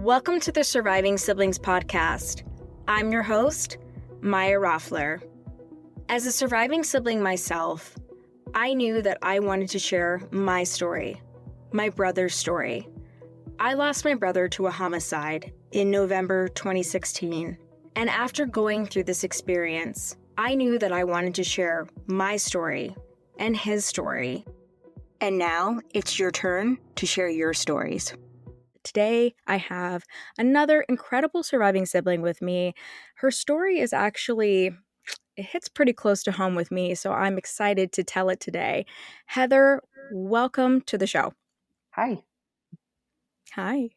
Welcome to the Surviving Siblings podcast. I'm your host, Maya Roffler. As a surviving sibling myself, I knew that I wanted to share my story, my brother's story. I lost my brother to a homicide in November 2016, and after going through this experience, I knew that I wanted to share my story and his story. And now it's your turn to share your stories. Today, I have another incredible surviving sibling with me. Her story is it hits pretty close to home with me, so I'm excited to tell it today. Heather, welcome to the show. Hi. Hi.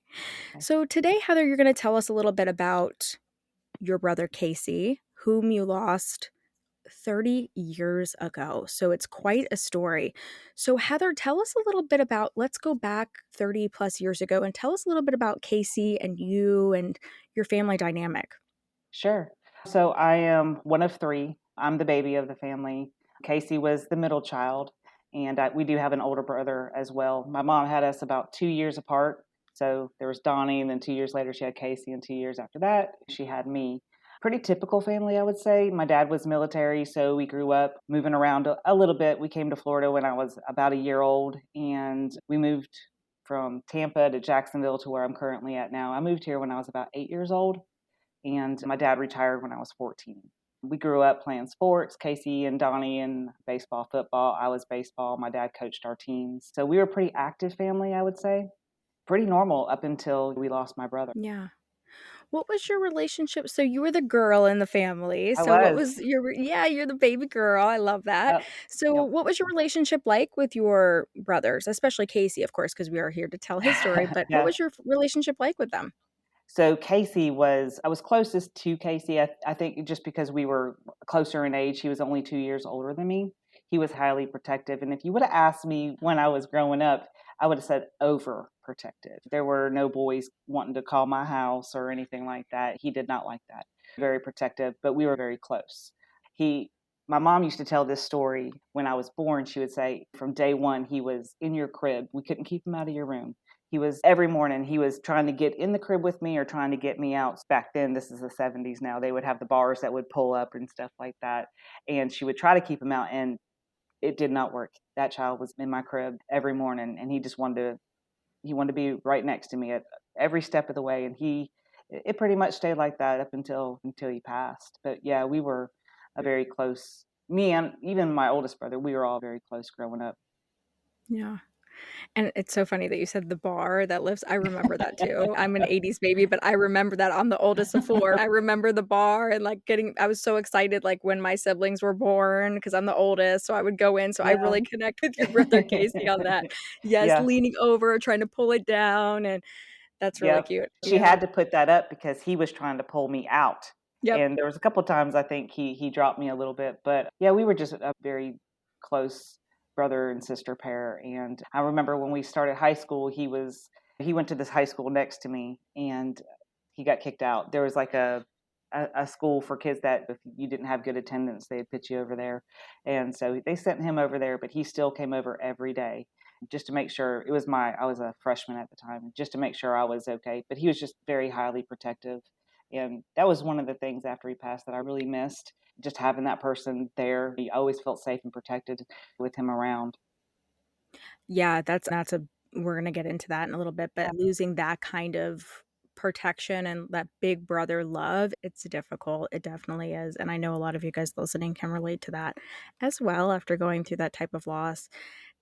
So today, Heather, you're going to tell us a little bit about your brother, Casey, whom you lost 30 years ago. So it's quite a story. So Heather, tell us a little bit let's go back 30 plus years ago and tell us a little bit about Casey and you and your family dynamic. Sure. So I am one of three. I'm the baby of the family. Casey was the middle child, and we do have an older brother as well. My mom had us about 2 years apart. So there was Donnie, and then 2 years later she had Casey, and 2 years after that she had me. Pretty typical family, I would say. My dad was military, so we grew up moving around a little bit. We came to Florida when I was about a year old, and we moved from Tampa to Jacksonville to where I'm currently at now. I moved here when I was about 8 years old, and my dad retired when I was 14. We grew up playing sports, Casey and Donnie, and baseball, football. I was baseball. My dad coached our teams. So we were a pretty active family, I would say. Pretty normal up until we lost my brother. Yeah. What was your relationship? So you were the girl in the family. I So what was. was you're the baby girl. I love that. Yep. So Yep. what was your relationship like with your brothers, especially Casey, of course, because we are here to tell his story, but what Yeah. was your relationship like with them? So I was closest to Casey. I think just because we were closer in age, he was only 2 years older than me. He was highly protective. And if you would have asked me when I was growing up, I would have said overprotective. There were no boys wanting to call my house or anything like that. He did not like that. Very protective, but we were very close. My mom used to tell this story when I was born. She would say from day one, he was in your crib. We couldn't keep him out of your room. Every morning, he was trying to get in the crib with me or trying to get me out. Back then, this is the 70s now, they would have the bars that would pull up and stuff like that. And she would try to keep him out, and it did not work. That child was in my crib every morning, and he wanted to be right next to me at every step of the way. And it pretty much stayed like that up until he passed. But yeah, we were a very close, me and even my oldest brother, we were all very close growing up. Yeah. And it's so funny that you said the bar that lives. I remember that too. I'm an 80s baby, but I remember that. I'm the oldest of four. I remember the bar and I was so excited like when my siblings were born because I'm the oldest. So I would go in. So I Yeah. really connect with your brother Casey on that. Yes, Yeah. leaning over, trying to pull it down. And that's really Yep. cute. She Yeah. had to put that up because he was trying to pull me out. Yep. And there was a couple times I think he dropped me a little bit, but yeah, we were just a very close brother and sister pair. And I remember when we started high school, he went to this high school next to me, and he got kicked out. There was like a school for kids that if you didn't have good attendance, they'd put you over there. And so they sent him over there, but he still came over every day just to make sure. I was a freshman at the time, just to make sure I was okay. But he was just very highly protective. And that was one of the things after he passed that I really missed, just having that person there. He always felt safe and protected with him around. Yeah, we're going to get into that in a little bit, but losing that kind of protection and that big brother love, it's difficult. It definitely is. And I know a lot of you guys listening can relate to that as well after going through that type of loss.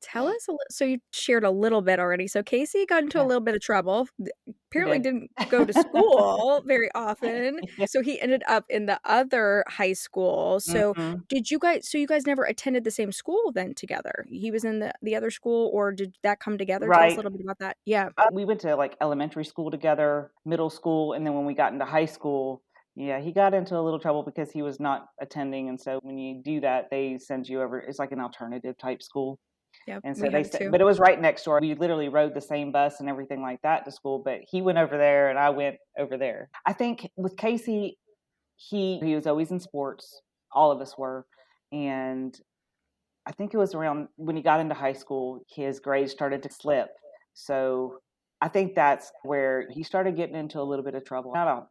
Tell us so you shared a little bit already. So Casey got into a Yeah, little bit of trouble. he Apparently did. didn't go to school very often. Yeah. So he ended up in the other high school. So Mhm. you guys never attended the same school then together? He was in the other school, or did that come together? Tell us a Right. little bit about that. Yeah. We went to like elementary school together, middle school, and then when we got into high school, yeah, he got into a little trouble because he was not attending. And so when you do that, they send you over. It's like an alternative type school. Yep. And so We had it too. but it was right next door. We literally rode the same bus and everything like that to school. But he went over there and I went over there. I think with Casey, he was always in sports. All of us were. And I think it was around when he got into high school, his grades started to slip. So I think that's where he started getting into a little bit of trouble. Not a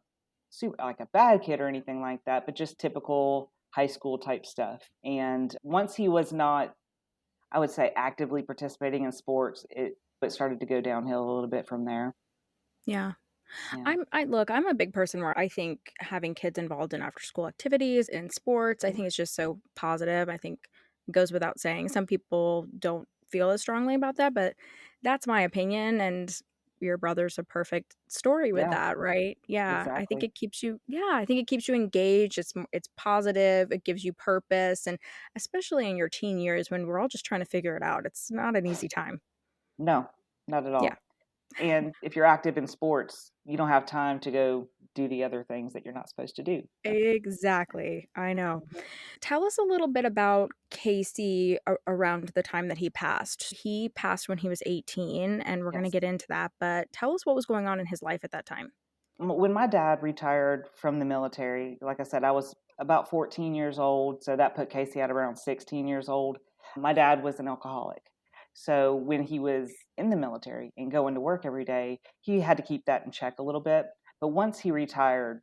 super like a bad kid or anything like that, but just typical high school type stuff. And once he was not, I would say, actively participating in sports, it started to go downhill a little bit from there. Yeah. Yeah. I'm a big person where I think having kids involved in after school activities and sports, I Mhm. think it's just so positive. I think it goes without saying. Some people don't feel as strongly about that, but that's my opinion. And your brother's a perfect story with Yeah, that, right? exactly. I think it keeps you engaged. It's positive. It gives you purpose, and especially in your teen years when we're all just trying to figure it out. It's not an easy time. No, not at Yeah. all. And if you're active in sports, you don't have time to go do the other things that you're not supposed to do. So, Exactly. I know. mhm. Tell us a little bit about Casey around the time that he passed. He passed when he was 18, and we're going to Yes. get into that, but tell us what was going on in his life at that time. When my dad retired from the military, like I said, I was about 14 years old. So that put Casey at around 16 years old. My dad was an alcoholic. So when he was in the military and going to work every day, he had to keep that in check a little bit. But once he retired,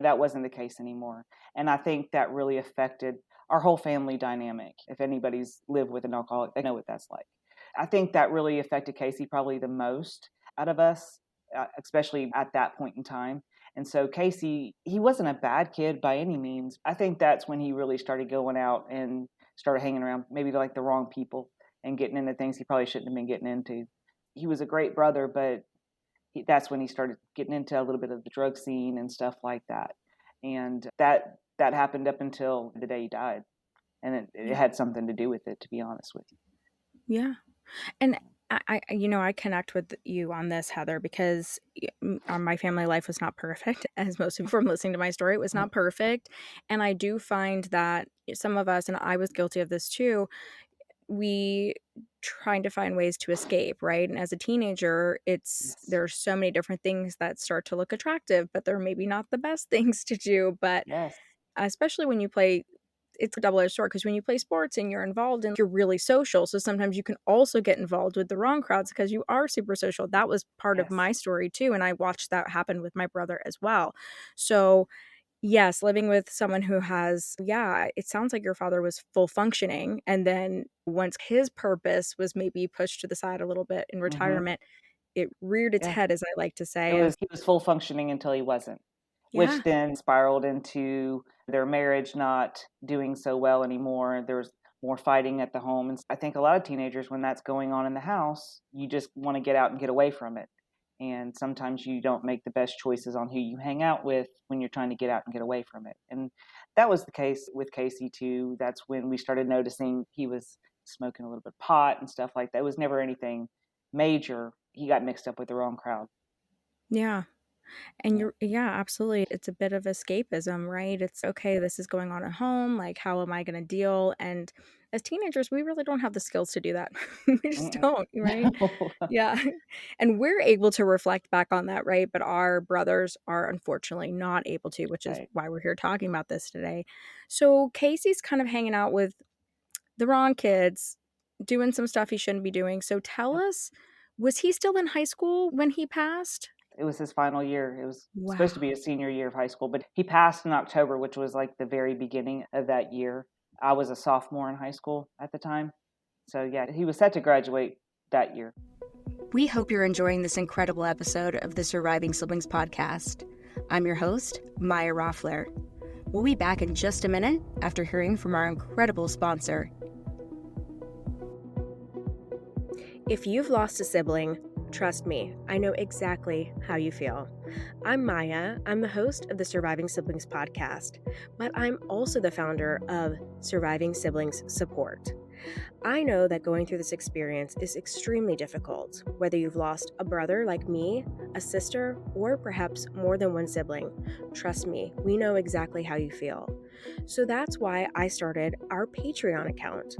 that wasn't the case anymore. And I think that really affected our whole family dynamic. If anybody's lived with an alcoholic, they know what that's like. I think that really affected Casey probably the most out of us, especially at that point in time. And so Casey, he wasn't a bad kid by any means. I think that's when he really started going out and started hanging around maybe like the wrong people and getting into things he probably shouldn't have been getting into. He was a great brother, but that's when he started getting into a little bit of the drug scene and stuff like that. And that happened up until the day he died, and it Yeah. had something to do with it, to be honest with Yeah. And I connect with you on this, Heather, because my family life was not perfect, as most of from listening to my story, it was you. not perfect. And I do find that some of us, and I was guilty of this too, we trying to find ways to escape, right? And as a teenager, Yes, there's so many different things that start to look attractive, but they're maybe not the best things to do. But yes, especially when you play, it's a double-edged sword because when you play sports and you're involved and you're really social, so sometimes you can also get involved with the wrong crowds because you are super social. That was part of yes. my story too, and I watched that happen with my brother as well. So yes, living with someone who has, yeah, it sounds like your father was full functioning. And then once his purpose was maybe pushed to the side a little bit in Hmm. retirement, it reared its Yeah. head, as I like to It say. And was he was full functioning until he wasn't, which yeah, then spiraled into their marriage not doing so well anymore. There was more fighting at the home, and I think a lot of teenagers, when that's going on in the house, you just want to get out and get away from it. And sometimes you don't make the best choices on who you hang out with when you're trying to get out and get away from it. And that was the case with Casey too. That's when we started noticing he was smoking a little bit of pot and stuff like that. It was never anything major. He got mixed up with the wrong crowd. yeah. And Yeah. yeah, absolutely. It's a bit of escapism, right? It's okay, this is going on at home. Like, how am I going to deal? And as teenagers, we really don't have the skills to do that. We just Mm-mm. don't, right? No. Yeah. And we're able to reflect back on that, right? But our brothers are unfortunately not able to, which is Right. why we're here talking about this today. So Casey's kind of hanging out with the wrong kids, doing some stuff he shouldn't be doing. So tell Yep. us, was he still in high school when he passed? It was his final year. It was supposed to be Wow. his senior year of high school, but he passed in October, which was like the very beginning of that year. I was a sophomore in high school at the time. So yeah, he was set to graduate that year. We hope you're enjoying this incredible episode of the Surviving Siblings podcast. I'm your host, Maya Roffler. We'll be back in just a minute after hearing from our incredible sponsor. If you've lost a sibling, trust me, I know exactly how you feel. I'm Maya. I'm the host of the Surviving Siblings podcast, but I'm also the founder of Surviving Siblings Support. I know that going through this experience is extremely difficult, whether you've lost a brother like me, a sister, or perhaps more than one sibling. Trust me, we know exactly how you feel. So that's why I started our Patreon account.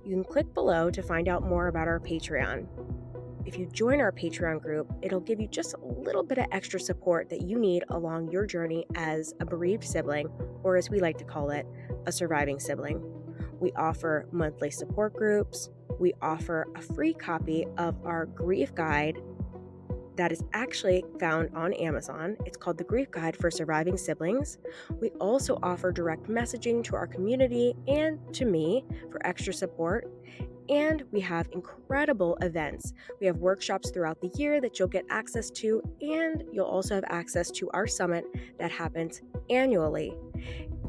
You can click below to find out more about our Patreon. If you join our Patreon group, it'll give you just a little bit of extra support that you need along your journey as a bereaved sibling, or as we like to call it, a surviving sibling. We offer monthly support groups. We offer a free copy of our grief guide. that is actually found on Amazon. It's called The Grief Guide for Surviving Siblings. We also offer direct messaging to our community and to me for extra support. And we have incredible events. We have workshops throughout the year that you'll get access to, and you'll also have access to our summit that happens annually.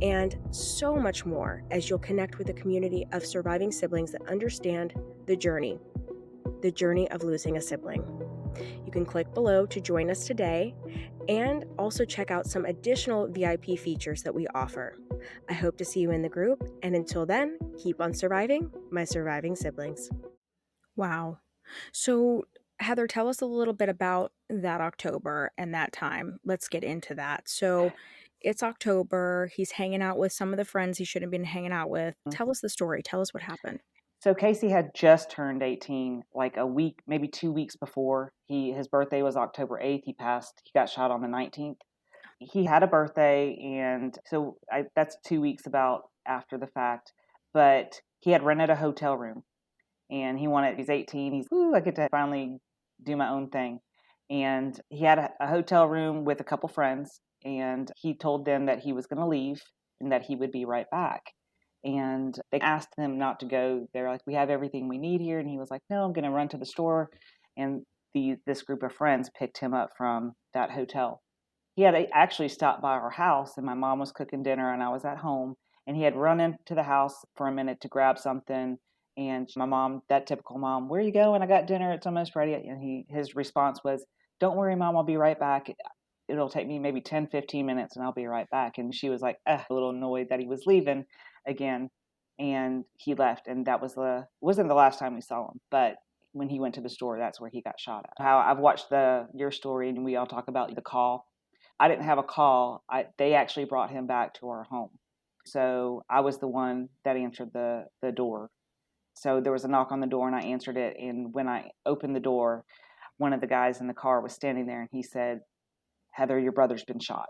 And so much more as you'll connect with a community of surviving siblings that understand the journey of losing a sibling. You can click below to join us today and also check out some additional VIP features that we offer. I hope to see you in the group, and until then, keep on surviving, my surviving siblings. Wow. So, Heather, tell us a little bit about that October and that time. Let's get into that. So, it's October. He's hanging out with some of the friends he shouldn't have been hanging out with. Tell us the story. Tell us what happened. So Casey had just turned 18, like a week, maybe 2 weeks before. His birthday was October 8th. He got shot on the 19th. He had a birthday, and so that's 2 weeks about after the fact. But he had rented a hotel room, and he's 18. I get to finally do my own thing. And he had a hotel room with a couple friends, and he told them that he was going to leave and that he would be right back. And they asked him not to go. They're like, we have everything we need here. And he was like, no, I'm going to run to the store. And this group of friends picked him up from that hotel. He had actually stopped by our house, and my mom was cooking dinner and I was at home. And he had run into the house for a minute to grab something. And my mom, that typical mom, where you going? I got dinner. It's almost ready. And his response was, don't worry, Mom, I'll be right back. It'll take me maybe 10, 15 minutes and I'll be right back. And she was like, a little annoyed that he was leaving again. And he left. And that wasn't the last time we saw him. But when he went to the store, that's where he got shot at. How I've watched your story, and we all talk about the call. I didn't have a call. They actually brought him back to our home. So I was the one that answered the door. So there was a knock on the door and I answered it. And when I opened the door, one of the guys in the car was standing there and he said, Heather, your brother's been shot.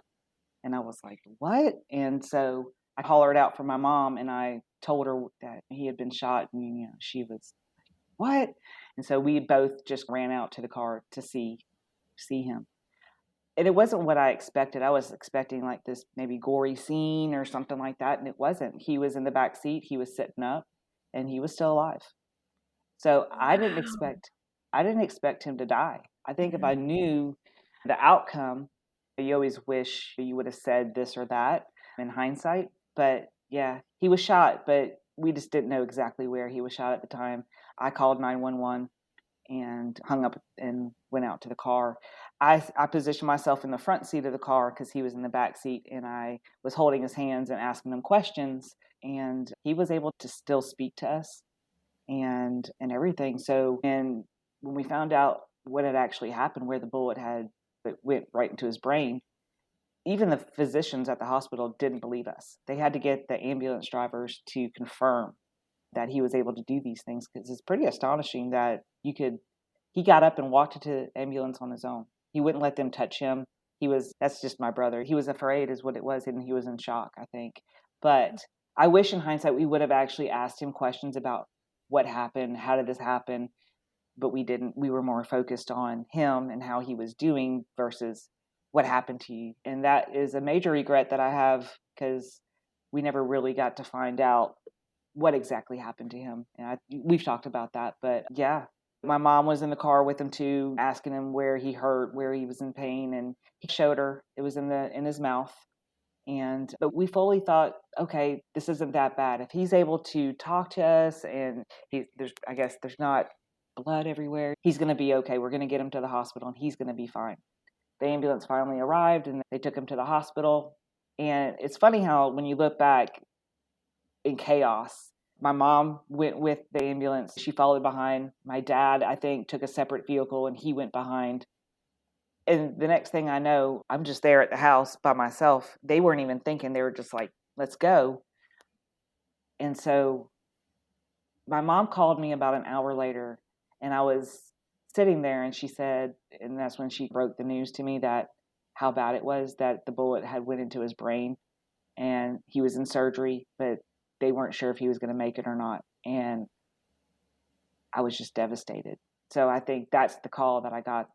And I was like, what? And so I hollered out for my mom and I told her that he had been shot. And she was like, what? And so we both just ran out to the car to see him. And it wasn't what I expected. I was expecting like this maybe gory scene or something like that. And it wasn't. He was in the back seat. He was sitting up and he was still alive. So I didn't expect him to die. I think if I knew the outcome, you always wish you would have said this or that in hindsight. But yeah, he was shot, but we just didn't know exactly where he was shot at the time. I called 911 and hung up and went out to the car. I positioned myself in the front seat of the car because he was in the back seat, and I was holding his hands and asking him questions, and he was able to still speak to us and everything. So when we found out what had actually happened, where the bullet went right into his brain, even the physicians at the hospital didn't believe us. They had to get the ambulance drivers to confirm that he was able to do these things, because it's pretty astonishing that he got up and walked into the ambulance on his own. He wouldn't let them touch him. That's just my brother. He was afraid is what it was, and he was in shock, I think. But I wish in hindsight we would have actually asked him questions about what happened, how did this happen, but we didn't. We were more focused on him and how he was doing versus what happened to you. And that is a major regret that I have, because we never really got to find out what exactly happened to him. And we've talked about that, but yeah. My mom was in the car with him too, asking him where he hurt, where he was in pain, and he showed her it was in his mouth. But we fully thought, okay, this isn't that bad. If he's able to talk to us and there's not blood everywhere, he's going to be okay. We're going to get him to the hospital and he's going to be fine. The ambulance finally arrived and they took him to the hospital. And it's funny how when you look back in chaos, my mom went with the ambulance. She followed behind. My dad, I think, took a separate vehicle and he went behind. And the next thing I know, I'm just there at the house by myself. They weren't even thinking. They were just like, let's go. And so my mom called me about an hour later, and I was sitting there, and she said, and that's when she broke the news to me that how bad it was, that the bullet had went into his brain and he was in surgery, but they weren't sure if he was going to make it or not. And I was just devastated. So I think that's the call that I got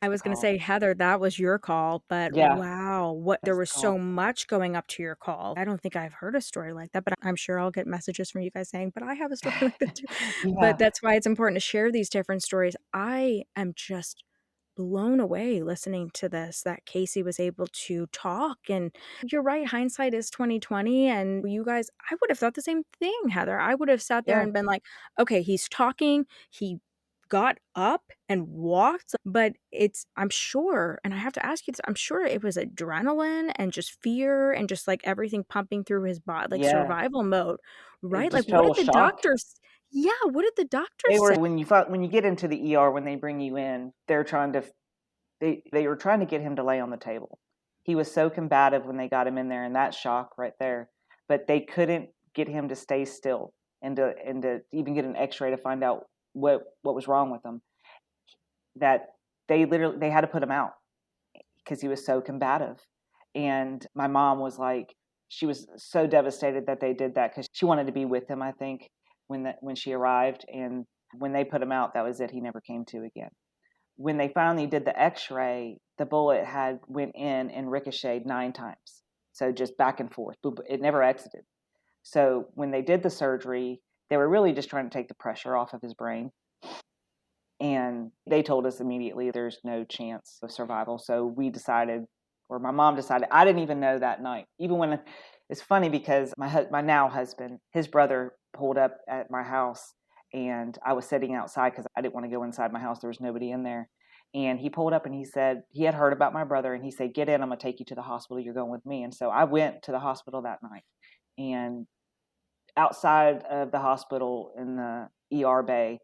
I was going to say, Heather, that was your call, but Yeah, wow, there that's the was so call. much going up to your call. I don't think I've heard a story like that, but I'm sure I'll get messages from you guys saying, but I have a story like that too. Yeah, But that's why it's important to share these different stories. I am just blown away listening to this, that Casey was able to talk. And you're right, hindsight is 2020. And you guys, I would have thought the same thing, Heather. I would have sat there yeah, and been like, okay, he's talking, he got up and walked, but I'm sure, and I have to ask you this, I'm sure it was adrenaline and just fear and just like everything pumping through his body, like yeah. survival mode, right? Like, Just total shock. what did the doctors They say? were when you get into the ER when they bring you in, they were trying to get him to lay on the table. He was so combative when they got him in there, and that shock right there. But they couldn't get him to stay still and to even get an X-ray to find out what was wrong with him. That they had to put him out because he was so combative. And my mom was like, she was so devastated that they did that because she wanted to be with him. I think when she arrived, and when they put him out, that was it. He never came to again. When they finally did the X-ray, the bullet had went in and ricocheted 9 times. So just back and forth. It never exited. So when they did the surgery, they were really just trying to take the pressure off of his brain. And they told us immediately there's no chance of survival. So we decided, or my mom decided, I didn't even know that night. Even when it's funny because my now husband, his brother pulled up at my house, and I was sitting outside because I didn't want to go inside my house. There was nobody in there. And he pulled up and he said, he had heard about my brother, and he said, "Get in, I'm going to take you to the hospital. You're going with me." And so I went to the hospital that night. And outside of the hospital in the ER bay,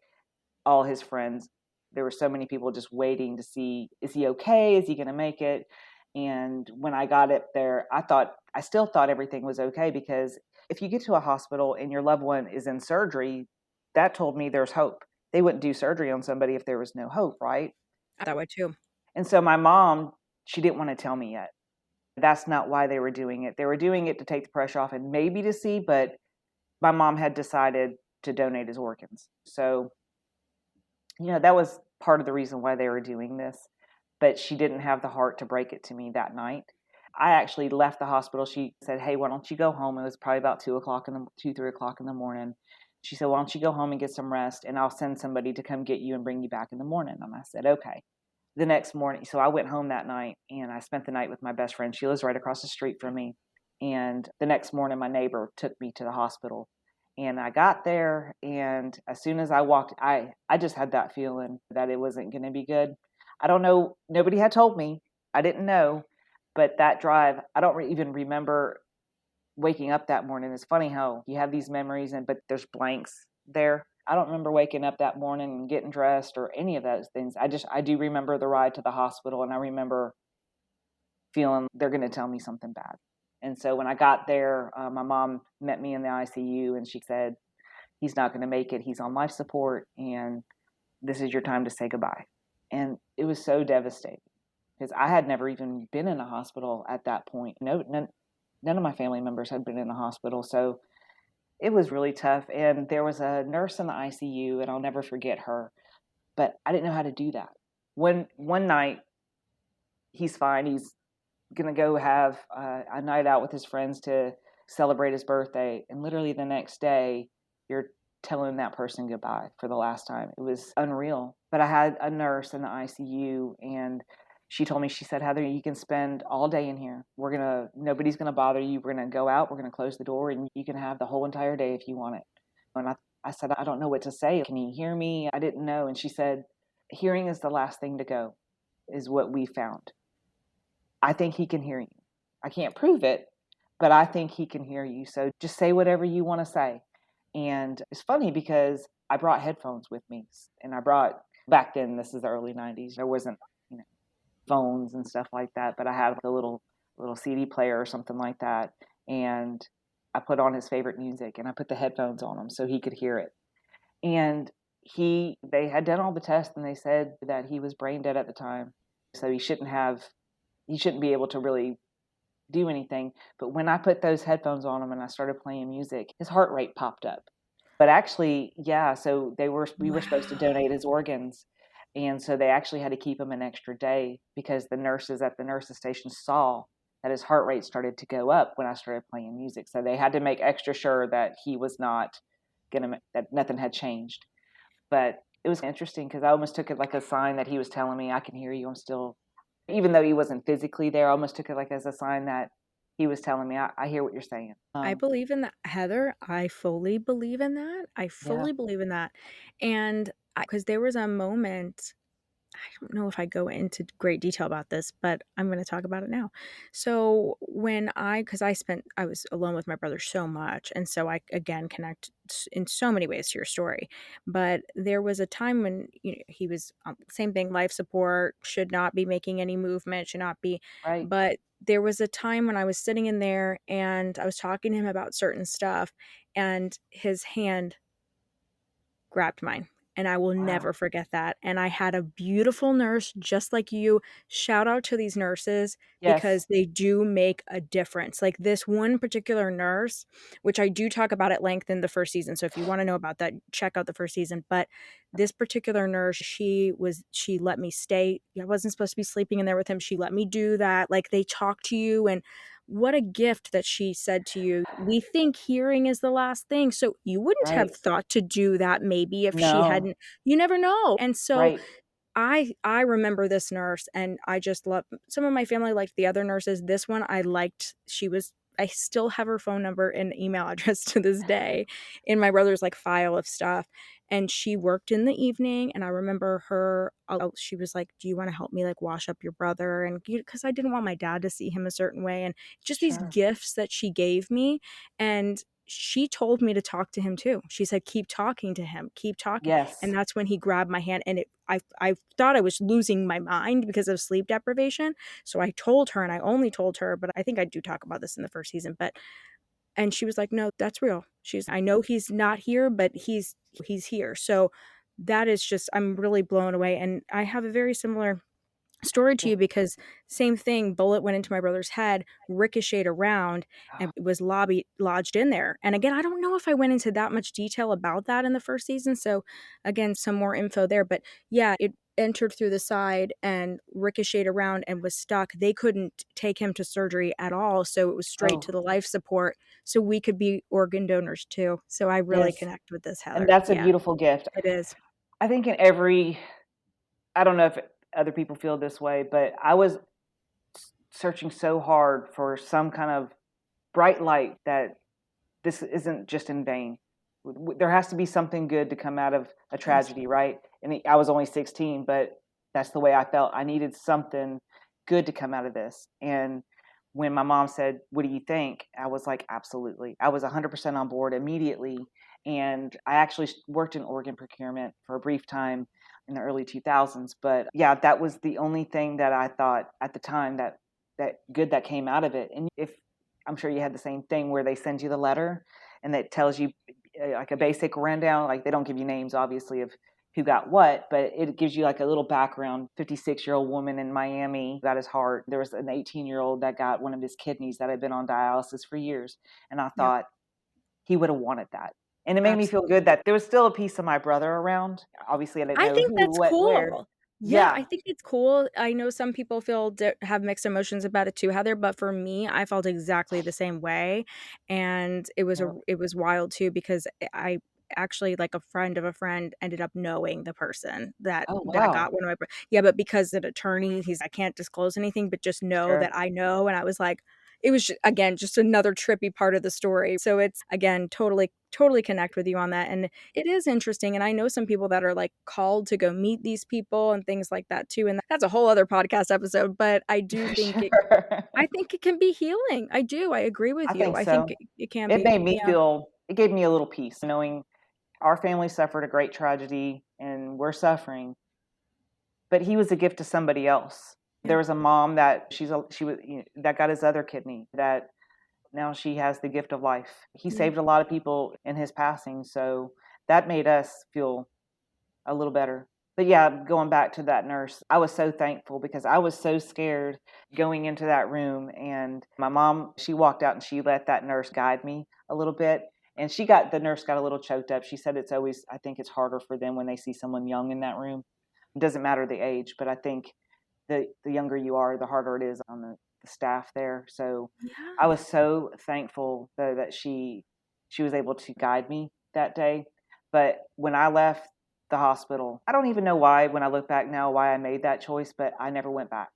all his friends, there were so many people just waiting to see, is he okay? Is he going to make it? And when I got up there, I still thought everything was okay, because if you get to a hospital and your loved one is in surgery, that told me there's hope. They wouldn't do surgery on somebody if there was no hope, right? That way too. And so my mom, she didn't want to tell me yet. That's not why they were doing it. They were doing it to take the pressure off and maybe to see, but my mom had decided to donate his organs. So that was part of the reason why they were doing this, but she didn't have the heart to break it to me that night. I actually left the hospital. She said, "Hey, why don't you go home?" It was probably about 3 o'clock in the morning. She said, "Why don't you go home and get some rest, and I'll send somebody to come get you and bring you back in the morning." And I said, "Okay." The next morning, so I went home that night, and I spent the night with my best friend. She lives right across the street from me. And the next morning, my neighbor took me to the hospital. And I got there, and as soon as I walked, I just had that feeling that it wasn't going to be good. I don't know. Nobody had told me. I didn't know. But that drive, I don't even remember waking up that morning. It's funny how you have these memories, but there's blanks there. I don't remember waking up that morning and getting dressed or any of those things. I do remember the ride to the hospital, and I remember feeling they're going to tell me something bad. And so when I got there, my mom met me in the ICU, and she said, "He's not going to make it. He's on life support, and this is your time to say goodbye." And it was so devastating because I had never even been in a hospital at that point. No, none of my family members had been in a hospital. So it was really tough. And there was a nurse in the ICU, and I'll never forget her, but I didn't know how to do that. One night, he's fine. He's going to go have a night out with his friends to celebrate his birthday. And literally the next day, you're telling that person goodbye for the last time. It was unreal. But I had a nurse in the ICU, and she told me, she said, "Heather, you can spend all day in here. Nobody's going to bother you. We're going to go out. We're going to close the door, and you can have the whole entire day if you want it." And I said, "I don't know what to say. Can you hear me?" I didn't know. And she said, "Hearing is the last thing to go, is what we found. I think he can hear you. I can't prove it, but I think he can hear you. So just say whatever you want to say." And it's funny because I brought headphones with me, and back then, this is the early 90s. There wasn't, phones and stuff like that, but I had a little CD player or something like that. And I put on his favorite music, and I put the headphones on him so he could hear it. And they had done all the tests, and they said that he was brain dead at the time. So he shouldn't be able to really do anything. But when I put those headphones on him and I started playing music, his heart rate popped up. But actually, yeah, so we were supposed to donate his organs. And so they actually had to keep him an extra day because the nurses at the nurses station saw that his heart rate started to go up when I started playing music. So they had to make extra sure that he was not that nothing had changed. But it was interesting because I almost took it like a sign that he was telling me, I can hear you. I'm still, even though he wasn't physically there, I almost took it like as a sign that he was telling me, I hear what you're saying. I believe in that, Heather. I fully believe in that. I Yeah, fully believe in that. And because there was a moment, I don't know if I go into great detail about this, but I'm going to talk about it now. So because I was alone with my brother so much. And so I, again, connect in so many ways to your story. But there was a time when, he was, same thing, life support, should not be making any movement, should not be. right. But there was a time when I was sitting in there and I was talking to him about certain stuff, and his hand grabbed mine. And I will Wow. never forget that. And I had a beautiful nurse just like you. Shout out to these nurses Yes. because they do make a difference. Like this one particular nurse, which I do talk about at length in the first season. So if you want to know about that, check out the first season. But this particular nurse, she let me stay. I wasn't supposed to be sleeping in there with him. She let me do that. Like they talk to you, and what a gift that she said to you, we think hearing is the last thing. So you wouldn't have Right. thought to do that maybe if she No. hadn't, you never know. And so Right. I remember this nurse, and I just love, some of my family liked the other nurses. This one I liked. I still have her phone number and email address to this day in my brother's like file of stuff. And she worked in the evening, and I remember her, she was like, do you want to help me like wash up your brother? And because I didn't want my dad to see him a certain way, and just these Sure. gifts that she gave me. And she told me to talk to him too. She said, keep talking to him, keep talking. And Yes. that's when he grabbed my hand, and I thought I was losing my mind because of sleep deprivation. So I told her, and I only told her, but I think I do talk about this in the first season, and she was like, no, that's real. I know he's not here, but he's here. So that is just, I'm really blown away. And I have a very similar story to Yeah. you because same thing, bullet went into my brother's head, ricocheted around, and was lodged in there. And again, I don't know if I went into that much detail about that in the first season, so again, some more info there. But yeah, it entered through the side and ricocheted around and was stuck. They couldn't take him to surgery at all, so it was straight to Oh, the life support, so we could be organ donors too. So I really yes. connect with this, And Heather. that's a Yeah, beautiful gift. it is. I think I don't know if other people feel this way, but I was searching so hard for some kind of bright light that this isn't just in vain. There has to be something good to come out of a Yes. tragedy, right? And I was only 16, but that's the way I felt. I needed something good to come out of this. And when my mom said, "What do you think?" I was like, "Absolutely." I was 100% on board immediately. And I actually worked in organ procurement for a brief time in the early 2000s. But yeah, that was the only thing that I thought at the time that good that came out of it. And if I'm sure you had the same thing where they send you the letter and that tells you like a basic rundown. Like they don't give you names, obviously, of who got what, but it gives you like a little background. 56-year-old woman in Miami got his heart. There was an 18-year-old that got one of his kidneys that had been on dialysis for years. And I Yep. thought he would have wanted that. And it made me feel Absolutely. good that there was still a piece of my brother around. Obviously, I didn't I know think who, that's what, where. cool. Yeah, Yeah. I think it's cool. I know some people have mixed emotions about it too, Heather, but for me, I felt exactly the same way. And Yep. it was wild too because I actually, like, a friend of a friend ended up knowing the person Oh, that wow. got one of my yeah, but because an attorney, I can't disclose anything, but just know Sure. that I know. And I was like, it was again just another trippy part of the story. So it's again totally connect with you on that. And it is interesting, and I know some people that are, like, called to go meet these people and things like that too, and that's a whole other podcast episode, but Sure. I think it can be healing. I do, I agree I with you. think I think so. it can It be. made me Yeah. feel, it gave me a little peace knowing our family suffered a great tragedy and we're suffering, but he was a gift to somebody else. Yeah. There was a mom that she was, that got his other kidney that now she has the gift of life. He Yeah. saved a lot of people in his passing, so that made us feel a little better. But yeah, going back to that nurse, I was so thankful because I was so scared going into that room. And my mom, she walked out and she let that nurse guide me a little bit. And the nurse got a little choked up. She said it's always, I think it's harder for them when they see someone young in that room. It doesn't matter the age, but I think the younger you are, the harder it is on the staff there. So I Yeah. was so thankful though that she was able to guide me that day. But when I left the hospital, I don't even know why, when I look back now, why I made that choice, but I never went back.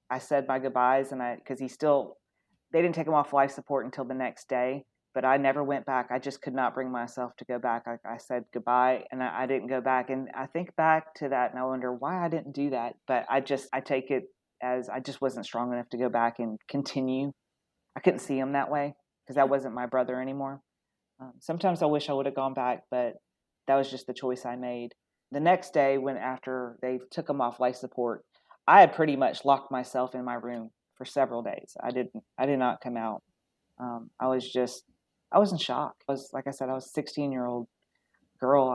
I said my goodbyes, and because they didn't take him off life support until the next day, but I never went back. I just could not bring myself to go back. I said goodbye, and I didn't go back. And I think back to that, and I wonder why I didn't do that. But I take it as I just wasn't strong enough to go back and continue. I couldn't see him that way because that wasn't my brother anymore. Sometimes I wish I would have gone back, but that was just the choice I made. The next day, when after they took him off life support, I had pretty much locked myself in my room for several days. I did not come out. I was just, I was in shock. Like I said, I was a 16-year-old girl.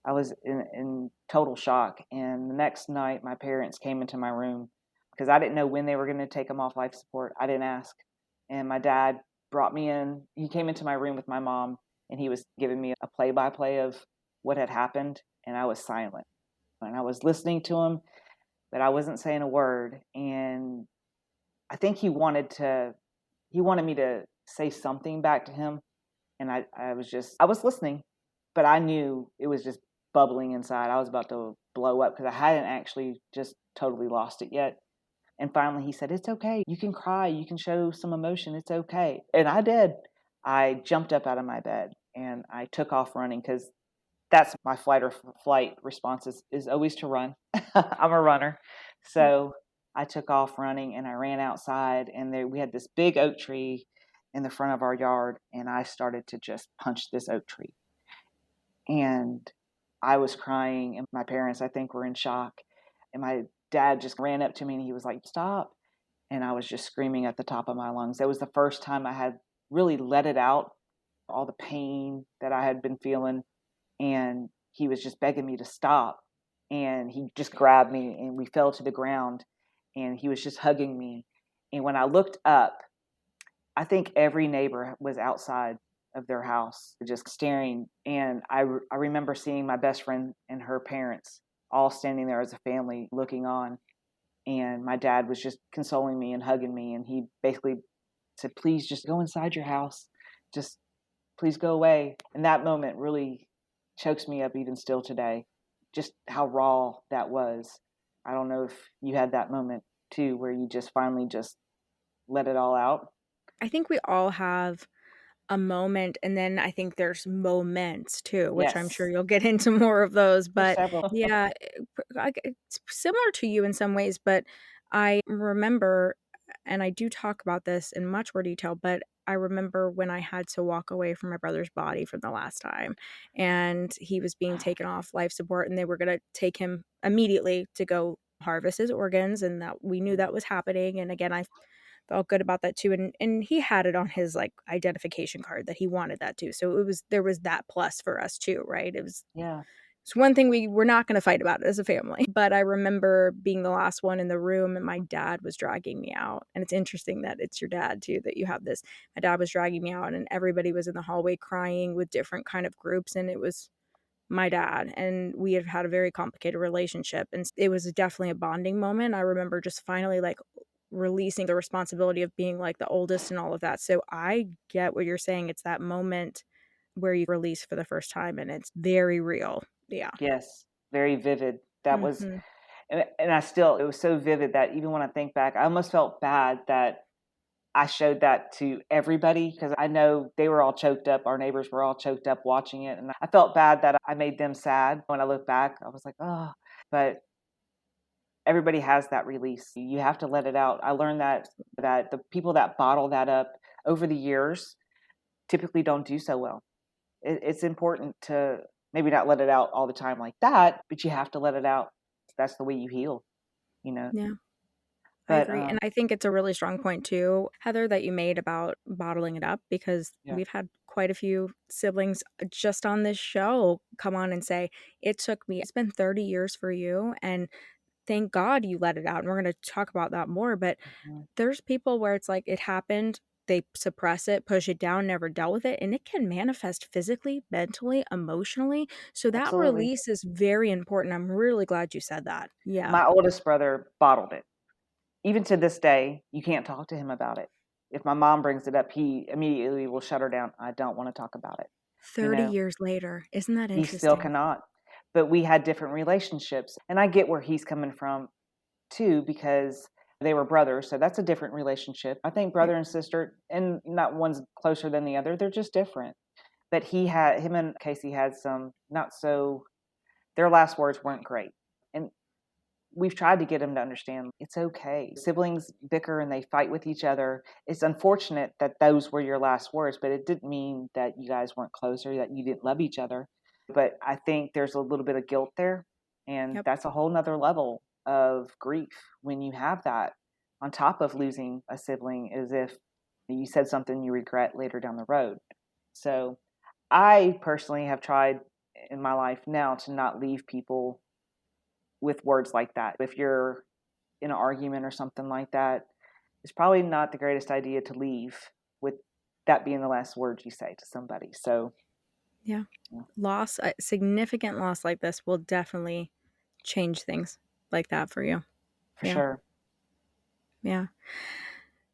I was in total shock. And the next night, my parents came into my room because I didn't know when they were going to take him off life support. I didn't ask. And my dad brought me in. He came into my room with my mom, and he was giving me a play by play of what had happened. And I was silent. And I was listening to him, but I wasn't saying a word. And I think he wanted me to say something back to him. And I was listening, but I knew it was just bubbling inside. I was about to blow up because I hadn't actually just totally lost it yet. And finally he said, "It's okay. You can cry. You can show some emotion. It's okay." And I did. I jumped up out of my bed and I took off running because that's my flight response is always to run. I'm a runner. Yeah. So I took off running and I ran outside, and we had this big oak tree in the front of our yard, and I started to just punch this oak tree. And I was crying, and my parents, I think, were in shock. And my dad just ran up to me and he was like, "Stop." And I was just screaming at the top of my lungs. That was the first time I had really let it out, all the pain that I had been feeling. And he was just begging me to stop. And he just grabbed me and we fell to the ground, and he was just hugging me. And when I looked up, I think every neighbor was outside of their house just staring. And I remember seeing my best friend and her parents all standing there as a family looking on. And my dad was just consoling me and hugging me. And he basically said, "Please just go inside your house. Just please go away." And that moment really chokes me up even still today. Just how raw that was. I don't know if you had that moment too, where you just finally just let it all out. I think we all have a moment, and then I think there's moments too, which I'm sure Yes, you'll get into more of those. there's But several. yeah, it's similar to you in some ways, but I remember, and I do talk about this in much more detail, but I remember when I had to walk away from my brother's body for the last time, and he was being taken off life support, and they were going to take him immediately to go harvest his organs, and that we knew that was happening. And again, I felt good about that too, and he had it on his, like, identification card that he wanted that too, so there was that plus for us too, right? Yeah. It's one thing we were not gonna fight about as a family, but I remember being the last one in the room, and my dad was dragging me out, and it's interesting that it's your dad too, that you have this. My dad was dragging me out, and everybody was in the hallway crying with different kind of groups, and it was my dad, and we have had a very complicated relationship, and it was definitely a bonding moment. I remember just finally, like, releasing the responsibility of being, like, the oldest and all of that. So I get what you're saying. It's that moment where you release for the first time, and it's very real. Yeah. Yes. Very vivid. That was, Mhm. and it was so vivid that even when I think back, I almost felt bad that I showed that to everybody because I know they were all choked up. Our neighbors were all choked up watching it. And I felt bad that I made them sad. When I look back, I was like, oh, but everybody has that release. You have to let it out. I learned that the people that bottle that up over the years typically don't do so well. It's important to maybe not let it out all the time like that, but you have to let it out. That's the way you heal, you know. Yeah. I But agree, and I think it's a really strong point too, Heather, that you made about bottling it up, because yeah, we've had quite a few siblings just on this show come on and say, it's been 30 years for you, and thank God you let it out, and we're gonna talk about that more, but mhm, there's people where it's like, it happened, they suppress it, push it down, never dealt with it, and it can manifest physically, mentally, emotionally. So that Absolutely. release is very important. I'm really glad you said that. Yeah. My oldest brother bottled it. Even to this day, you can't talk to him about it. If my mom brings it up, he immediately will shut her down. I don't want to talk about it. 30 years later. Isn't that He still interesting? cannot. But we had different relationships. And I get where he's coming from too, because they were brothers. So that's a different relationship. I think Right. brother and sister, and not one's closer than the other, they're just different. But him and Casey had some not so, their last words weren't great. And we've tried to get him to understand it's okay. Siblings bicker and they fight with each other. It's unfortunate that those were your last words, but it didn't mean that you guys weren't close or that you didn't love each other. But I think there's a little bit of guilt there. And Yep. that's a whole nother level of grief when you have that on top of losing a sibling, as if you said something you regret later down the road. So I personally have tried in my life now to not leave people with words like that. If you're in an argument or something like that, it's probably not the greatest idea to leave with that being the last words you say to somebody. So, Yeah. yeah, Loss, a significant loss like this will definitely change things like that for you. for Yeah. sure. Yeah.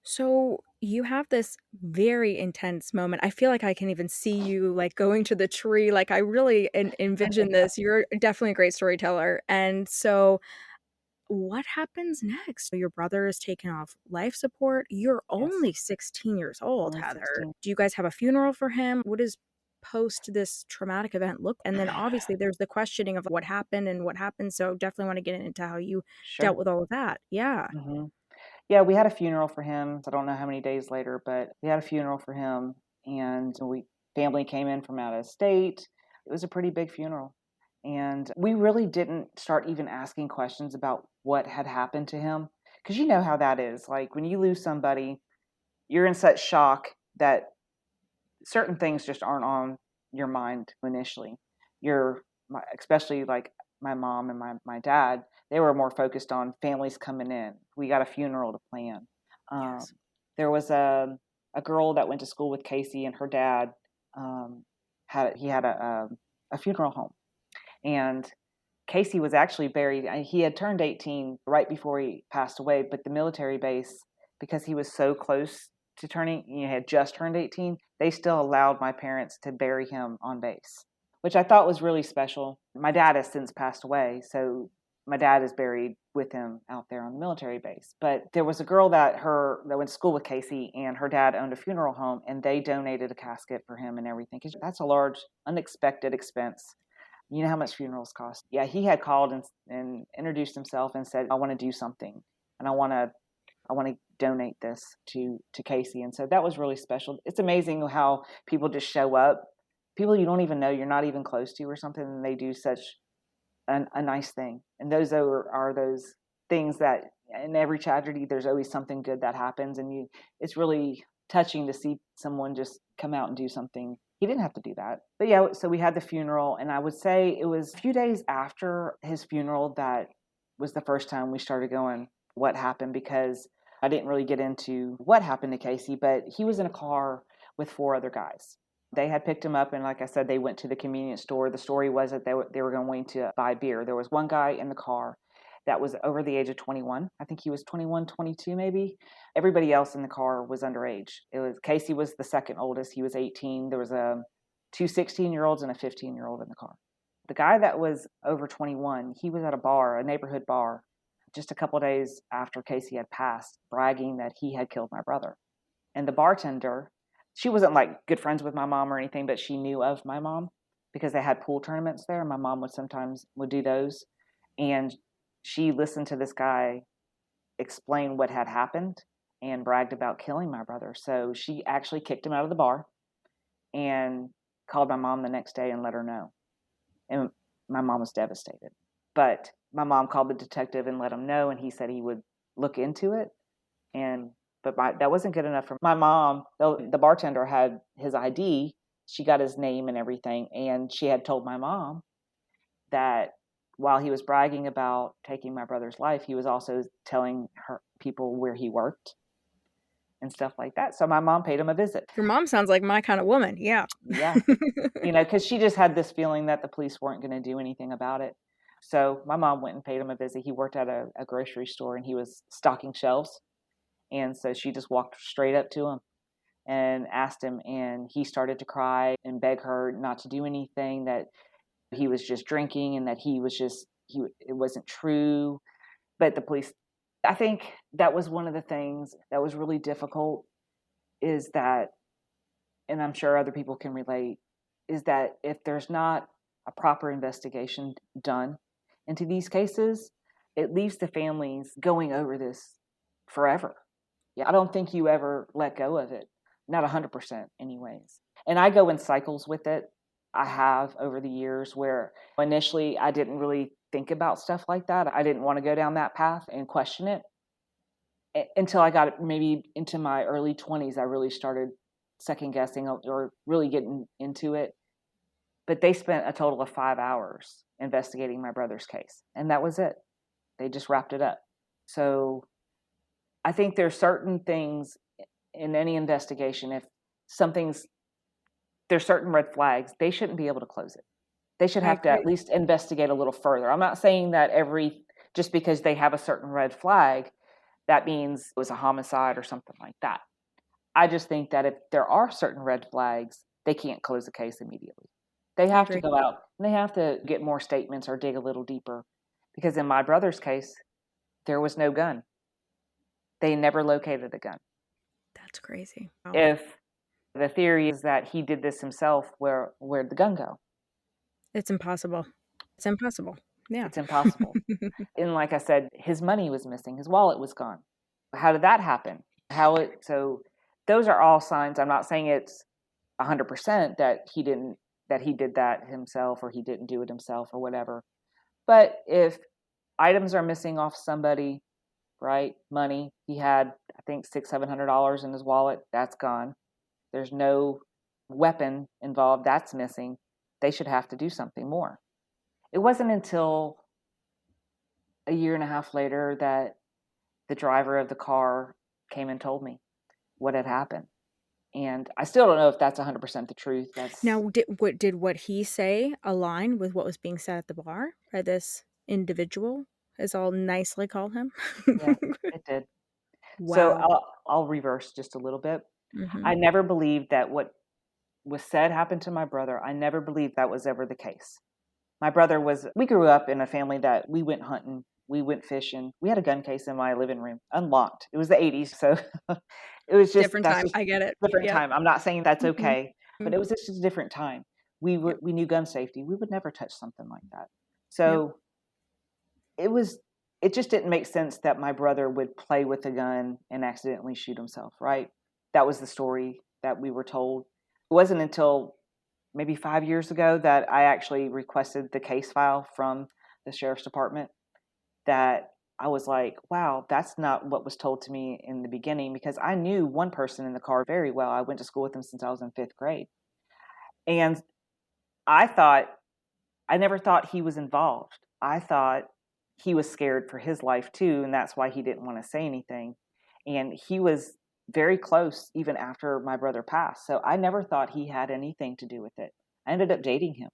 So you have this very intense moment. I feel like I can even see you like going to the tree. Like I really envision this. You're definitely a great storyteller. And so what happens next? Your brother is taken off life support. You're Yes, only 16 years old, only Heather. 16. Do you guys have a funeral for him? What does post this traumatic event look? And then obviously there's the questioning of what happened and what happened. So definitely want to get into how you dealt Sure. with all of that. Yeah. hmm Yeah, we had a funeral for him. I don't know how many days later, but we had a funeral for him, and family came in from out of state. It was a pretty big funeral, and we really didn't start even asking questions about what had happened to him, because you know how that is. Like when you lose somebody, you're in such shock that certain things just aren't on your mind initially. Especially like my mom and my dad, they were more focused on families coming in. We got a funeral to plan. Um, Yes. there was a girl that went to school with Casey, and her dad um, had a funeral home, and Casey was actually buried. He had turned 18 right before he passed away, but the military base, because he was so close to turning, had just turned 18, they still allowed my parents to bury him on base, which I thought was really special. My dad has since passed away, so my dad is buried with him out there on the military base. But there was a girl that went to school with Casey, and her dad owned a funeral home, and they donated a casket for him and everything. 'Cause that's a large, unexpected expense. You know how much funerals cost. Yeah, he had called and introduced himself and said, I want to do something, and I want to donate this to Casey. And so that was really special. It's amazing how people just show up, people you don't even know, you're not even close to or something, and they do such a nice thing. And those are those things that in every tragedy there's always something good that happens, and it's really touching to see someone just come out and do something. He didn't have to do that. But yeah, so we had the funeral, and I would say it was a few days after his funeral that was the first time we started going, what happened? Because I didn't really get into what happened to Casey, but he was in a car with four other guys. They had picked him up, and like I said, they went to the convenience store. The story was that they were going to buy beer. There was one guy in the car that was over the age of 21. I think he was 21, 22 maybe. Everybody else in the car was underage. Casey was the second oldest. He was 18. There was two 16-year-olds and a 15-year-old in the car. The guy that was over 21, he was at a bar, a neighborhood bar, just a couple of days after Casey had passed, bragging that he had killed my brother. And the bartender, she wasn't like good friends with my mom or anything, but she knew of my mom because they had pool tournaments there. My mom would do those, and she listened to this guy explain what had happened and bragged about killing my brother. So she actually kicked him out of the bar and called my mom the next day and let her know. And my mom was devastated. But my mom called the detective and let him know, and he said he would look into it. And that wasn't good enough for my mom. The bartender had his ID. She got his name and everything, and she had told my mom that while he was bragging about taking my brother's life, he was also telling her people where he worked. and stuff like that. So my mom paid him a visit. Your mom sounds like my kind of woman. Yeah. Yeah. Because she just had this feeling that the police weren't going to do anything about it. So my mom went and paid him a visit. He worked at a grocery store and he was stocking shelves. And so she just walked straight up to him and asked him, and he started to cry and beg her not to do anything, that he was just drinking and that it wasn't true. But the police, I think that was one of the things that was really difficult, is that, and I'm sure other people can relate, is that if there's not a proper investigation done into these cases, it leaves the families going over this forever. Yeah, I don't think you ever let go of it. Not 100% anyways. And I go in cycles with it. I have over the years, where initially I didn't really think about stuff like that. I didn't want to go down that path and question it until I got maybe into my early 20s. I really started second guessing or really getting into it. But they spent a total of 5 hours investigating my brother's case, and that was it. They just wrapped it up. So I think there's certain things in any investigation, if there's certain red flags, they shouldn't be able to close it. They should have to at least investigate a little further. I'm not saying that just because they have a certain red flag, that means it was a homicide or something like that. I just think that if there are certain red flags, they can't close the case immediately. They have to go out and they have to get more statements or dig a little deeper. Because in my brother's case, there was no gun. They never located a gun. That's crazy. Wow. If the theory is that he did this himself, where'd the gun go? It's impossible. It's impossible. Yeah. It's impossible. And like I said, his money was missing. His wallet was gone. How did that happen? So those are all signs. I'm not saying it's 100% that he did that himself, or he didn't do it himself, or whatever. But if items are missing off somebody, right? Money, he had, I think, $600-700 in his wallet. That's gone. There's no weapon involved. That's missing. They should have to do something more. It wasn't until a year and a half later that the driver of the car came and told me what had happened. And I still don't know if that's 100% the truth. Now, did what he say align with what was being said at the bar by this individual, as I'll nicely call him? Yeah, it did. Wow. So I'll reverse just a little bit. Mm-hmm. I never believed that what was said happened to my brother. I never believed that was ever the case. My brother we grew up in a family that we went hunting, we went fishing. We had a gun case in my living room, unlocked. It was the 80s, so it was just different time. I get it. Different time. I'm not saying that's okay, but it was just a different time. We knew gun safety. We would never touch something like that. So it just didn't make sense that my brother would play with a gun and accidentally shoot himself, right? That was the story that we were told. It wasn't until maybe 5 years ago that I actually requested the case file from the sheriff's department, that I was like, wow, that's not what was told to me in the beginning, because I knew one person in the car very well. I went to school with him since I was in 5th grade. And I never thought he was involved. I thought he was scared for his life too, and that's why he didn't want to say anything. And he was very close even after my brother passed. So I never thought he had anything to do with it. I ended up dating him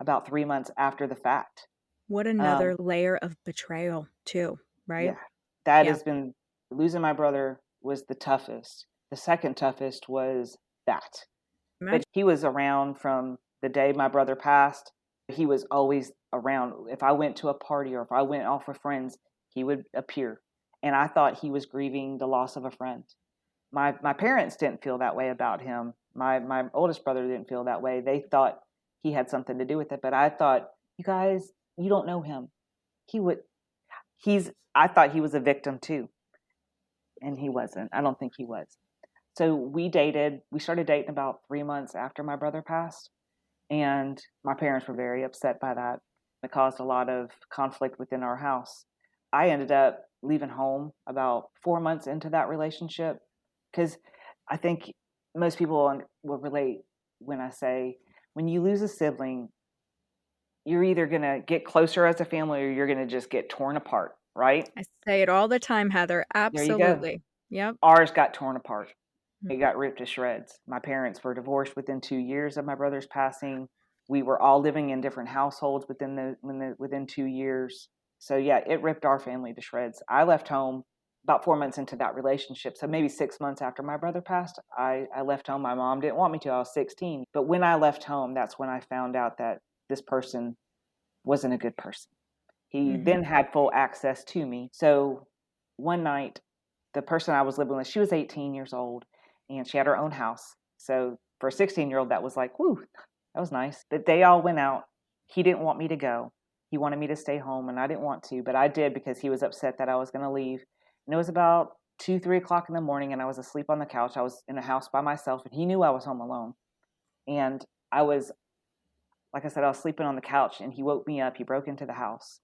about 3 months after the fact. What another layer of betrayal too, right? Yeah, that has been, losing my brother was the toughest. The second toughest was that. But he was around from the day my brother passed. He was always around. If I went to a party or if I went off with friends, he would appear. And I thought he was grieving the loss of a friend. My parents didn't feel that way about him. My oldest brother didn't feel that way. They thought he had something to do with it. But I thought, you guys, you don't know him. I thought he was a victim too. And he wasn't. I don't think he was. So we started dating about 3 months after my brother passed. And my parents were very upset by that. It caused a lot of conflict within our house. I ended up leaving home about 4 months into that relationship, because I think most people will relate when I say, when you lose a sibling, you're either going to get closer as a family or you're going to just get torn apart, right? I say it all the time, Heather. Absolutely. Yep. Ours got torn apart. It Mm. got ripped to shreds. My parents were divorced within 2 years of my brother's passing. We were all living in different households within 2 years. So yeah, it ripped our family to shreds. I left home about 4 months into that relationship. So maybe 6 months after my brother passed, I left home. My mom didn't want me to. I was 16. But when I left home, that's when I found out that this person wasn't a good person. He Mm-hmm. then had full access to me. So one night, the person I was living with, she was 18 years old and she had her own house. So for a 16-year-old, that was like, whoo, that was nice. But they all went out. He didn't want me to go. He wanted me to stay home and I didn't want to, but I did because he was upset that I was going to leave. And it was about 2, 3 o'clock in the morning and I was asleep on the couch. I was in a house by myself and he knew I was home alone. And I was, like I said, I was sleeping on the couch and he woke me up. He broke into the house.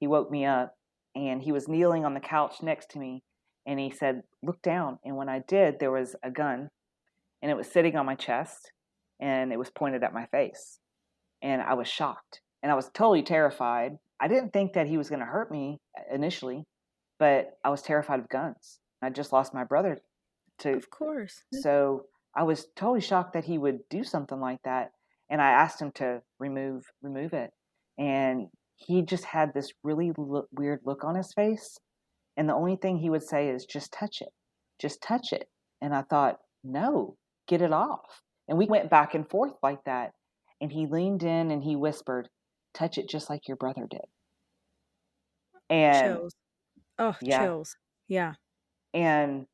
He woke me up and he was kneeling on the couch next to me and he said, "Look down." And when I did, there was a gun and it was sitting on my chest and it was pointed at my face. And I was shocked and I was totally terrified. I didn't think that he was going to hurt me initially, but I was terrified of guns. I just lost my brother to, Of course. so I was totally shocked that he would do something like that. And I asked him to remove it. And he just had this really weird look on his face. And the only thing he would say is, "Just touch it. Just touch it." And I thought, "No, get it off." And we went back and forth like that. And he leaned in and he whispered, "Touch it just like your brother did." And Chills. Oh, yeah. chills. Yeah. And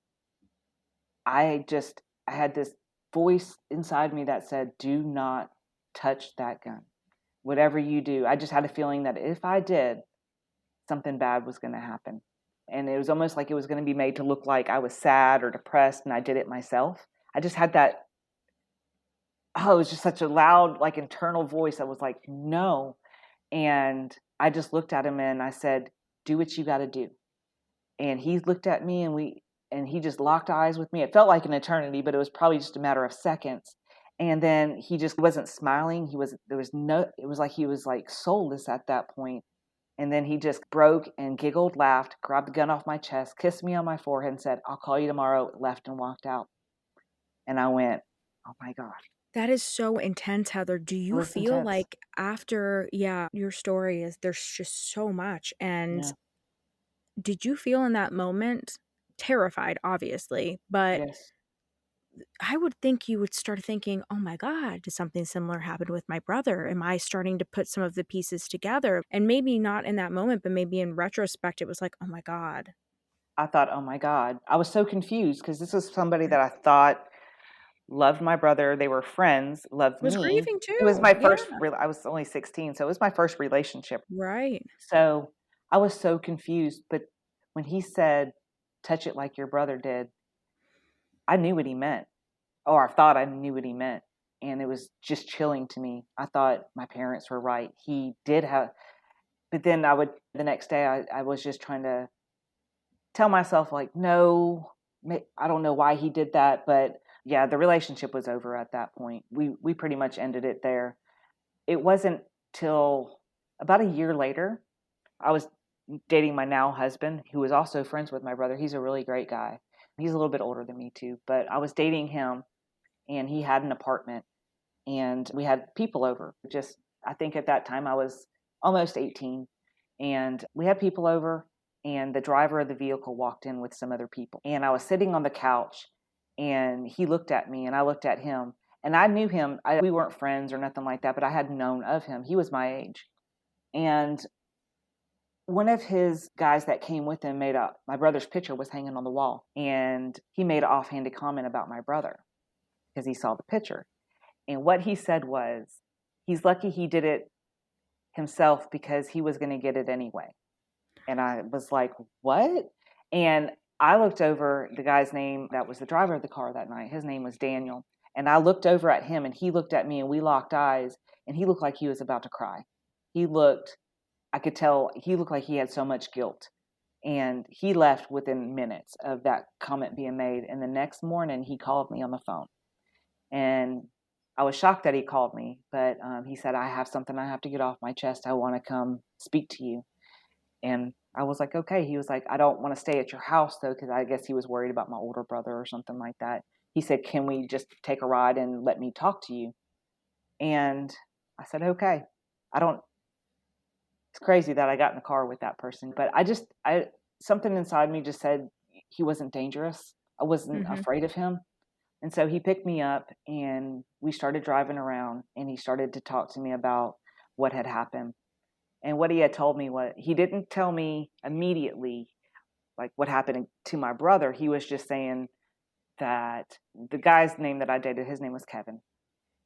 I had this voice inside me that said, "Do not touch that gun. Whatever you do." I just had a feeling that if I did, something bad was going to happen. And it was almost like it was going to be made to look like I was sad or depressed and I did it myself. I just had that, oh, it was just such a loud, like internal voice that was like, "No." And I just looked at him and I said, "Do what you got to do." And he looked at me and he just locked eyes with me. It felt like an eternity, but it was probably just a matter of seconds. And then he just wasn't smiling. It was like he was like soulless at that point. And then he just broke and giggled, laughed, grabbed the gun off my chest, kissed me on my forehead and said, "I'll call you tomorrow," left and walked out. And I went, "Oh my God." That is so intense, Heather. Do It you was feel intense. like after, yeah, your story is there's just so much. And Yeah. did you feel in that moment terrified, obviously, but Yes. I would think you would start thinking, oh my God, did something similar happen with my brother? Am I starting to put some of the pieces together? And maybe not in that moment, but maybe in retrospect, it was like, oh my God. I thought, "Oh my God." I was so confused because this was somebody Right. that I thought loved my brother. They were friends, loved Was me. grieving It was too. my Yeah. first real I was only 16, so it was my first relationship. Right. So, I was so confused, but when he said, "Touch it like your brother did," I knew what he meant, or I thought I knew what he meant, and it was just chilling to me. I thought my parents were right. He did have, but then the next day, I was just trying to tell myself, like, "No, I don't know why he did that," but yeah, the relationship was over at that point. We pretty much ended it there. It wasn't till about a year later, I was dating my now husband, who was also friends with my brother. He's a really great guy. He's a little bit older than me too, but I was dating him and he had an apartment and we had people over. Just, I think at that time I was almost 18 and we had people over and the driver of the vehicle walked in with some other people. And I was sitting on the couch and he looked at me and I looked at him and I knew him. We weren't friends or nothing like that, but I had known of him. He was my age. And one of his guys that came with him my brother's picture was hanging on the wall. And he made an offhanded comment about my brother because he saw the picture. And what he said was, he's lucky he did it himself because he was going to get it anyway. And I was like, "What?" And I looked over the guy's name that was the driver of the car that night. His name was Daniel. And I looked over at him and he looked at me and we locked eyes and he looked like he was about to cry. I could tell he looked like he had so much guilt. And he left within minutes of that comment being made. And the next morning he called me on the phone. And I was shocked that he called me, but he said, "I have something I have to get off my chest. I want to come speak to you." And I was like, okay. He was like, I don't want to stay at your house though, because I guess he was worried about my older brother or something like that. He said, can we just take a ride and let me talk to you? And I said, okay. I don't, it's crazy that I got in the car with that person, but something inside me just said he wasn't dangerous. I wasn't Mm-hmm. afraid of him. And so he picked me up and we started driving around and he started to talk to me about what had happened. And what he had told me, what he didn't tell me immediately, like what happened to my brother. He was just saying that the guy's name that I dated, his name was Kevin.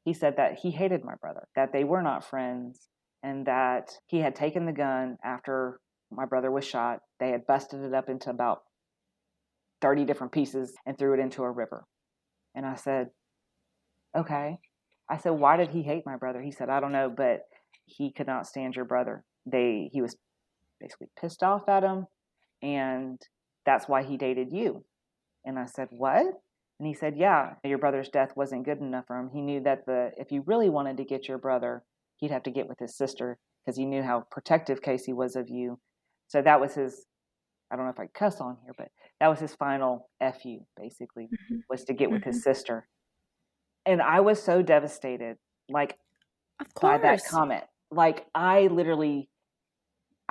He said that he hated my brother, that they were not friends, and that he had taken the gun after my brother was shot. They had busted it up into about 30 different pieces and threw it into a river. And I said, okay. I said, why did he hate my brother? He said, I don't know, but he could not stand your brother. He was basically pissed off at him, and that's why he dated you. And I said, what? And he said, yeah, your brother's death wasn't good enough for him. He knew that if he really wanted to get your brother, he'd have to get with his sister because he knew how protective Casey was of you. So that was his, I don't know if I cuss on here, but that was his final FU, basically, Mm-hmm. was to get with Mm-hmm. his sister. And I was so devastated, like, Of by that course. comment. Like, I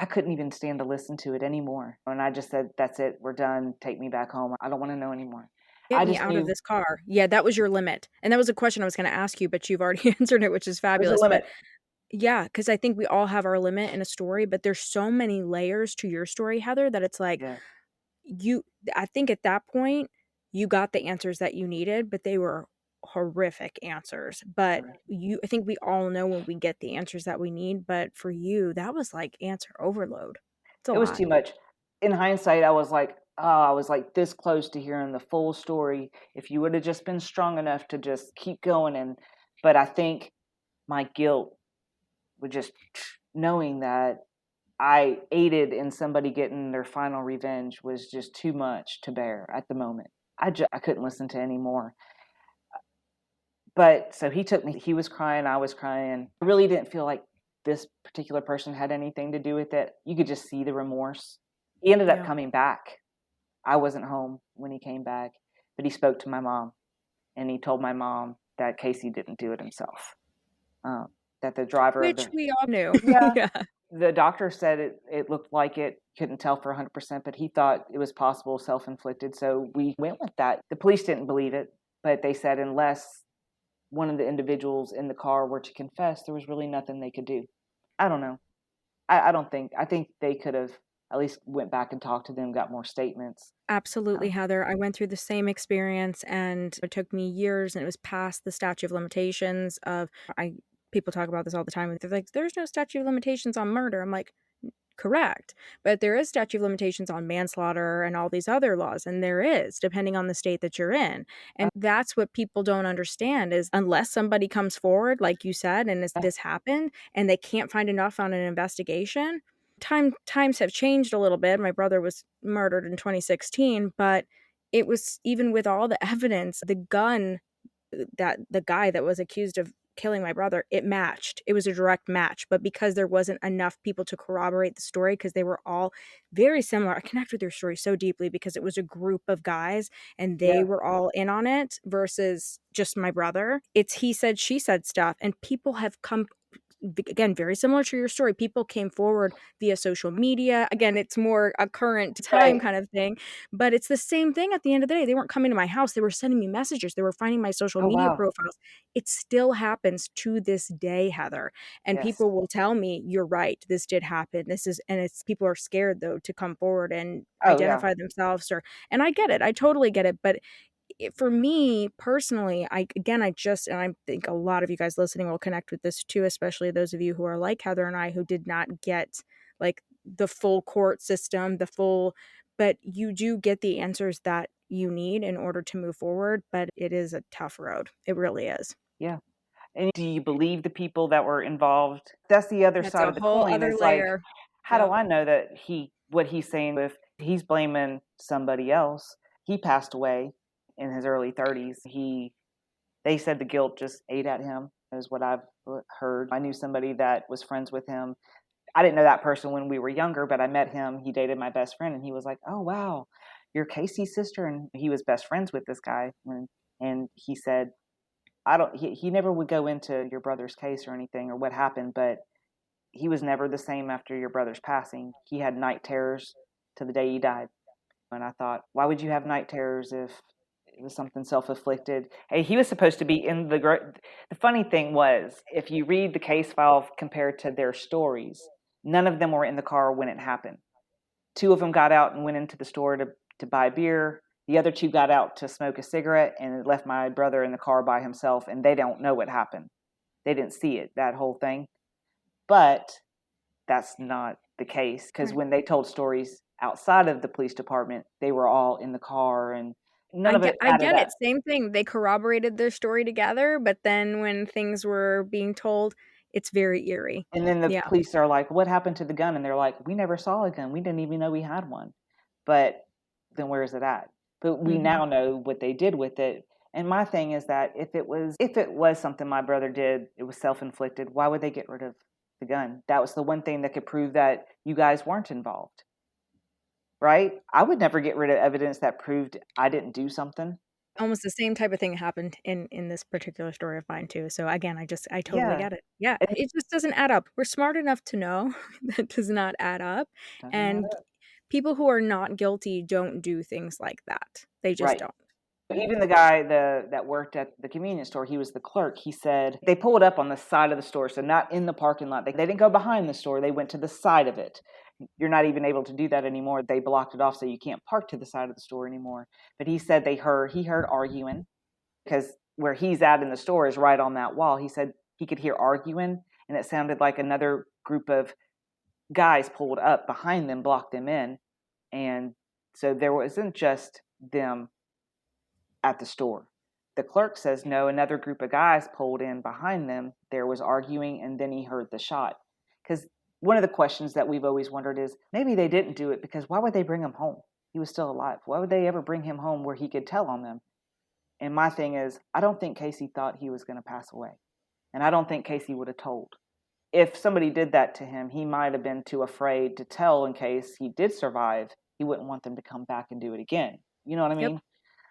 couldn't even stand to listen to it anymore. And I just said, that's it. We're done. Take me back home. I don't want to know anymore. Get I me just out of knew this car. Yeah, that was your limit. And that was a question I was going to ask you, but you've already answered it, which is there's a fabulous. But limit. yeah, because I think we all have our limit in a story, but there's so many layers to your story, Heather, that it's like Yeah. you, I think at that point, you got the answers that you needed, but they were horrific answers. But Right. I think we all know when we get the answers that we need. But for you, that was like answer overload. It's a It was lot. too much. In hindsight, I was like this close to hearing the full story. If you would have just been strong enough to just keep going. But I think my guilt would just knowing that I aided in somebody getting their final revenge was just too much to bear at the moment. I couldn't listen to any more. But so he took me, he was crying, I was crying. I really didn't feel like this particular person had anything to do with it. You could just see the remorse. He ended up Yeah. coming back. I wasn't home when he came back, but he spoke to my mom and he told my mom that Casey didn't do it himself. Um, that the driver of Which the, we all knew. yeah, Yeah. the doctor said it looked like it, couldn't tell for 100%, but he thought it was possible self-inflicted. So we went with that. The police didn't believe it, but they said unless one of the individuals in the car were to confess, there was really nothing they could do. I don't know. I don't think. I think they could have at least went back and talked to them, got more statements. Absolutely, Um, Heather. I went through the same experience and it took me years and it was past the statute of limitations of I people talk about this all the time. They're like, there's no statute of limitations on murder. I'm like, correct. But there is statute of limitations on manslaughter and all these other laws. And there is, depending on the state that you're in. And that's what people don't understand is unless somebody comes forward, like you said, and this happened and they can't find enough on an investigation. Times have changed a little bit. My brother was murdered in 2016, but it was even with all the evidence, the gun that the guy that was accused of killing my brother, it matched. It was a direct match. But because there wasn't enough people to corroborate the story, because they were all very similar, I connect with their story so deeply because it was a group of guys and they yeah. were all in on it versus just my brother. It's he said, she said stuff. And people have come again, very similar to your story, people came forward via social media. Again, it's more a current time Right. kind of thing, but it's the same thing at the end of the day. They weren't coming to my house. They were sending me messages. They were finding my social Oh media wow. profiles. It still happens to this day, Heather. And Yes. people will tell me, you're right, this did happen. And it's people are scared though to come forward and Oh yeah. identify themselves and I get it. I totally get it. But for me personally, I just, and I think a lot of you guys listening will connect with this too, especially those of you who are like Heather and I, who did not get like the full court system, but you do get the answers that you need in order to move forward. But it is a tough road. It really is. Yeah. And do you believe the people that were involved? That's the other That's side a of the whole coin. other Is like, layer. how do Yep. I know that what he's saying, if he's blaming somebody else? He passed away in his early 30s. They said the guilt just ate at him, is what I've heard. I knew somebody that was friends with him. I didn't know that person when we were younger, but I met him. He dated my best friend, and he was like, "Oh wow, you're Casey's sister," and he was best friends with this guy. And he said, "I don't." He never would go into your brother's case or anything or what happened, but he was never the same after your brother's passing. He had night terrors to the day he died. And I thought, why would you have night terrors if it was something self-inflicted? Hey, he was supposed to be in the funny thing was, if you read the case file compared to their stories, none of them were in the car when it happened. Two of them got out and went into the store to buy beer. The other two got out to smoke a cigarette and left my brother in the car by himself, and they don't know what happened. They didn't see it, that whole thing. But that's not the case, because Right. when they told stories outside of the police department, they were all in the car and none I of get it I added get up. it. Same thing. They corroborated their story together, but then when things were being told, it's very eerie. And then the Yeah. police are like, "What happened to the gun?" And they're like, "We never saw a gun. We didn't even know we had one." But then where is it at? But we Mhm. now know what they did with it. And my thing is that if it was something my brother did, it was self-inflicted, why would they get rid of the gun? That was the one thing that could prove that you guys weren't involved. Right? I would never get rid of evidence that proved I didn't do something. Almost the same type of thing happened in this particular story of mine too. So again, I totally Yeah, get it. Yeah, and it it just doesn't add up. We're smart enough to know that does not add up, doesn't add and up. people who are not guilty don't do things like that. They just Right. don't. Even the guy that worked at the convenience store, he was the clerk. He said they pulled up on the side of the store, so not in the parking lot. They didn't go behind the store. They went to the side of it. You're not even able to do that anymore. They blocked it off, so you can't park to the side of the store anymore. But he said he heard arguing, because where he's at in the store is right on that wall. He said he could hear arguing, and it sounded like another group of guys pulled up behind them, blocked them in. And so there wasn't just them at the store. The clerk says no, another group of guys pulled in behind them. There was arguing, and then he heard the shot. Because one of the questions that we've always wondered is, maybe they didn't do it because why would they bring him home? He was still alive. Why would they ever bring him home where he could tell on them? And my thing is, I don't think Casey thought he was going to pass away. And I don't think Casey would have told. If somebody did that to him, he might have been too afraid to tell in case he did survive. He wouldn't want them to come back and do it again. You know what I Yep. mean?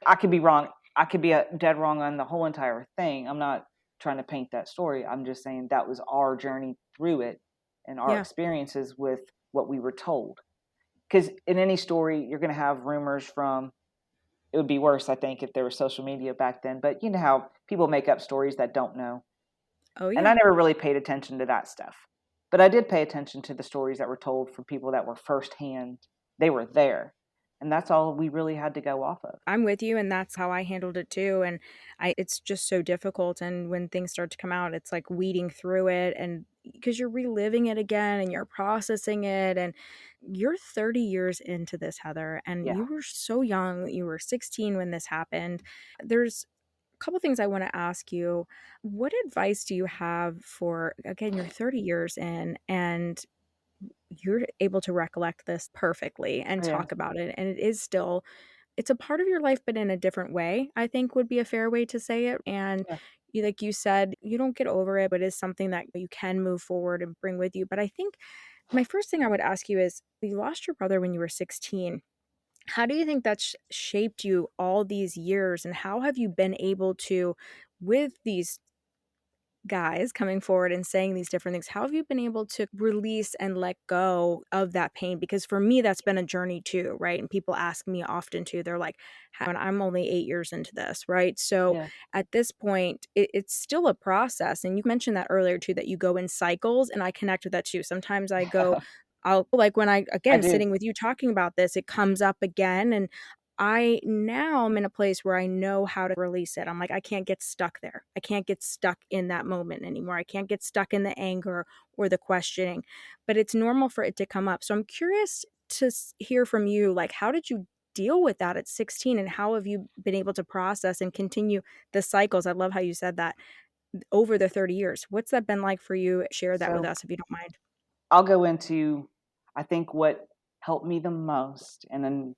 I could be wrong. I could be dead wrong on the whole entire thing. I'm not trying to paint that story. I'm just saying that was our journey through it and our Yeah. experiences with what we were told. Because in any story, you're going to have rumors from, it would be worse, I think, if there was social media back then. But you know how people make up stories that don't know. Oh And I yeah. never really paid attention to that stuff. But I did pay attention to the stories that were told from people that were firsthand. They were there. And that's all we really had to go off of. I'm with you, and that's how I handled it too, and I it's just so difficult, and when things start to come out, it's like weeding through it, and because you're reliving it again and you're processing it, and you're 30 years into this, Heather, and Yeah. you were so young. You were 16 when this happened. There's a couple things I want to ask you. What advice do you have for, again, you're 30 years in, and you're able to recollect this perfectly and Yeah. talk about it, and it is still, it's a part of your life, but in a different way, I think would be a fair way to say it. And Yeah. you, like you said, you don't get over it, but it's something that you can move forward and bring with you. But I think my first thing I would ask you is, you lost your brother when you were 16. How do you think that's shaped you all these years? And how have you been able to, with these guys coming forward and saying these different things, how have you been able to release and let go of that pain? Because for me, that's been a journey too, right? And people ask me often too, they're like, and I'm only 8 years into this, right? So Yeah. at this point, it's still a process. And you mentioned that earlier too, that you go in cycles, and I connect with that too. Sometimes I go, I'll, like, when I, I again, do. sitting with you talking about this, it comes up again. And I now am in a place where I know how to release it. I'm like, I can't get stuck there. I can't get stuck in that moment anymore. I can't get stuck in the anger or the questioning, but it's normal for it to come up. So I'm curious to hear from you, like, how did you deal with that at 16, and how have you been able to process and continue the cycles? I love how you said that, over the 30 years. What's that been like for you? Share that with So us if you don't mind. I'll go into, I think what helped me the most, and then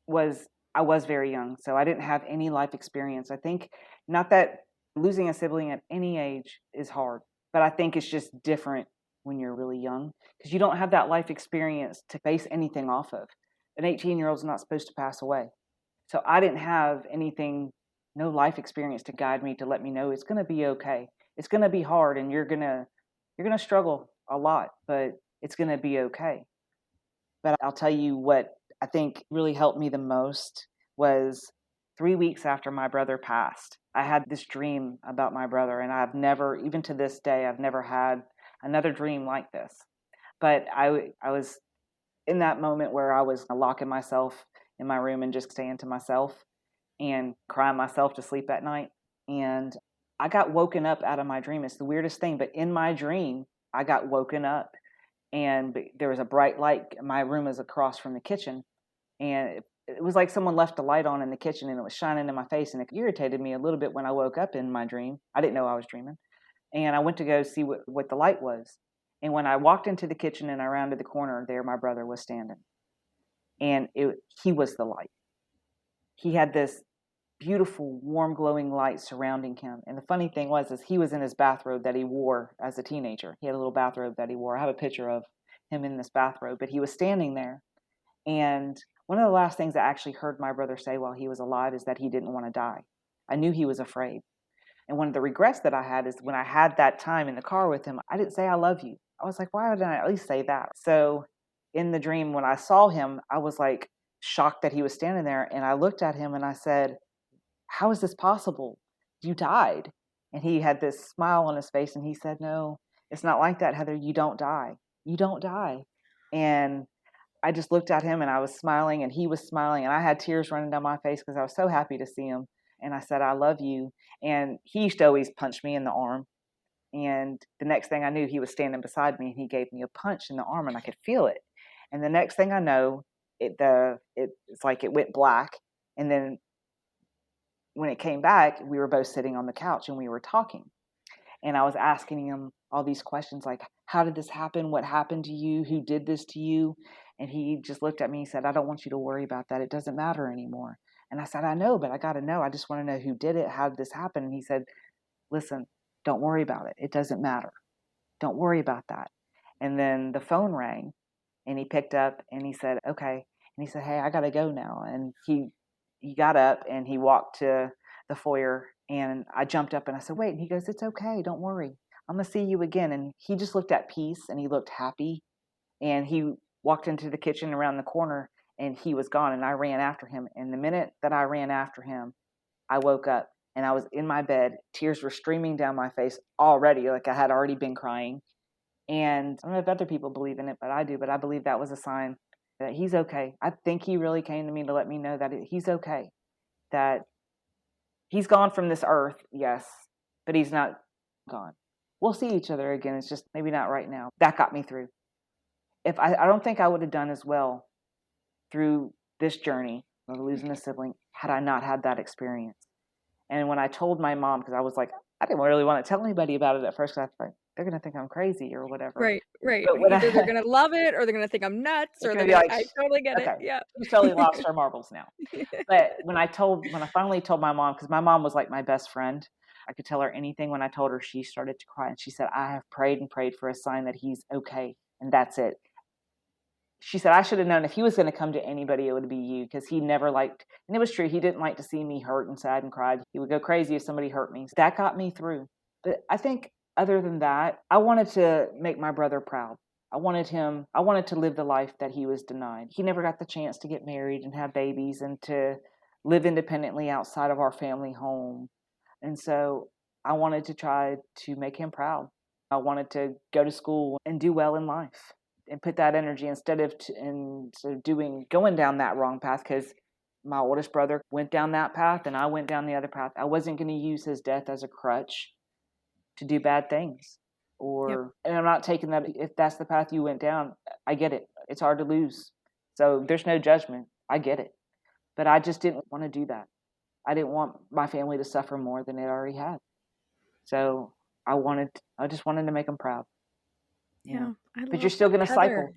was I was very young, so I didn't have any life experience. I think not that losing a sibling at any age is hard, but I think it's just different when you're really young because you don't have that life experience to base anything off of. An 18-year-old is not supposed to pass away. So I didn't have anything, no life experience to guide me to let me know it's going to be okay. It's going to be hard and you're going to struggle a lot, but it's going to be okay. But I'll tell you what I think really helped me the most was 3 weeks after my brother passed. I had this dream about my brother, and I've never, even to this day, I've never had another dream like this. But I was in that moment where I was locking myself in my room and just saying to myself and crying myself to sleep at night. And I got woken up out of my dream. It's the weirdest thing, but in my dream, I got woken up and there was a bright light. My room is across from the kitchen, and it was like someone left a light on in the kitchen and it was shining in my face, and it irritated me a little bit when I woke up in my dream. I didn't know I was dreaming. And I went to go see what the light was. And when I walked into the kitchen and I rounded the corner, there my brother was standing. And he was the light. He had this beautiful, warm, glowing light surrounding him. And the funny thing was, is he was in his bathrobe that he wore as a teenager. He had a little bathrobe that he wore. I have a picture of him in this bathrobe, but he was standing there. And one of the last things I actually heard my brother say while he was alive is that he didn't want to die. I knew he was afraid. And one of the regrets that I had is when I had that time in the car with him, I didn't say I love you. I was like, why didn't I at least say that? So in the dream, when I saw him, I was like shocked that he was standing there. And I looked at him and I said, how is this possible? You died. And he had this smile on his face and he said, no, it's not like that, Heather. You don't die. You don't die. And I just looked at him and I was smiling and he was smiling and I had tears running down my face because I was so happy to see him. And I said, I love you. And he used to always punch me in the arm. And the next thing I knew, he was standing beside me and he gave me a punch in the arm and I could feel it. And the next thing I know, it's like it went black. And then when it came back, we were both sitting on the couch and we were talking. And I was asking him all these questions like, how did this happen? What happened to you? Who did this to you? And he just looked at me and said, I don't want you to worry about that. It doesn't matter anymore. And I said, I know, but I got to know. I just want to know who did it. How did this happen? And he said, listen, don't worry about it. It doesn't matter. Don't worry about that. And then the phone rang and he picked up and he said, okay. And he said, hey, I got to go now. And he got up and he walked to the foyer and I jumped up and I said, wait. And he goes, it's okay. Don't worry. I'm going to see you again. And he just looked at peace and he looked happy. And he walked into the kitchen around the corner and he was gone. And I ran after him. And the minute that I ran after him, I woke up and I was in my bed. Tears were streaming down my face already. Like I had already been crying. And I don't know if other people believe in it, but I do. But I believe that was a sign that he's okay. I think he really came to me to let me know that he's okay. That he's gone from this earth, yes, but he's not gone. We'll see each other again. It's just maybe not right now. That got me through. If I don't think I would have done as well through this journey of losing a sibling had I not had that experience. And when I told my mom, because I was like, I didn't really want to tell anybody about it at first, because I thought they're going to think I'm crazy or whatever. Right. But when Either they're going to love it or they're going to think I'm nuts or they're going to, I totally get it. okay, Yeah. she's totally lost her marbles now. But when I finally told my mom, because my mom was like my best friend, I could tell her anything. When I told her, she started to cry and she said, I have prayed and prayed for a sign that he's okay. And that's it. She said, I should have known if he was going to come to anybody, it would be you, because he never liked, and it was true, he didn't like to see me hurt and sad and cried. He would go crazy if somebody hurt me. That got me through. But I think other than that, I wanted to make my brother proud. I wanted to live the life that he was denied. He never got the chance to get married and have babies and to live independently outside of our family home. And so I wanted to try to make him proud. I wanted to go to school and do well in life and put that energy instead of going down that wrong path, because my oldest brother went down that path and I went down the other path. I wasn't going to use his death as a crutch to do bad things. And I'm not taking that. If that's the path you went down, I get it. It's hard to lose. So there's no judgment. I get it. But I just didn't want to do that. I didn't want my family to suffer more than it already had. So I just wanted to make them proud. Yeah. But you're still going to cycle.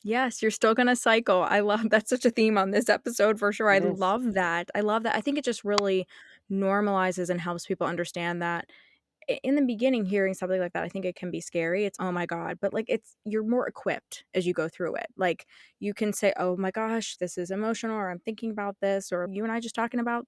Yes, you're still going to cycle. I love that's such a theme on this episode for sure. I love that. I think it just really normalizes and helps people understand that in the beginning, hearing something like that, I think it can be scary. It's, oh my God. But like, you're more equipped as you go through it. Like, you can say, oh my gosh, this is emotional, or I'm thinking about this, or you and I just talking about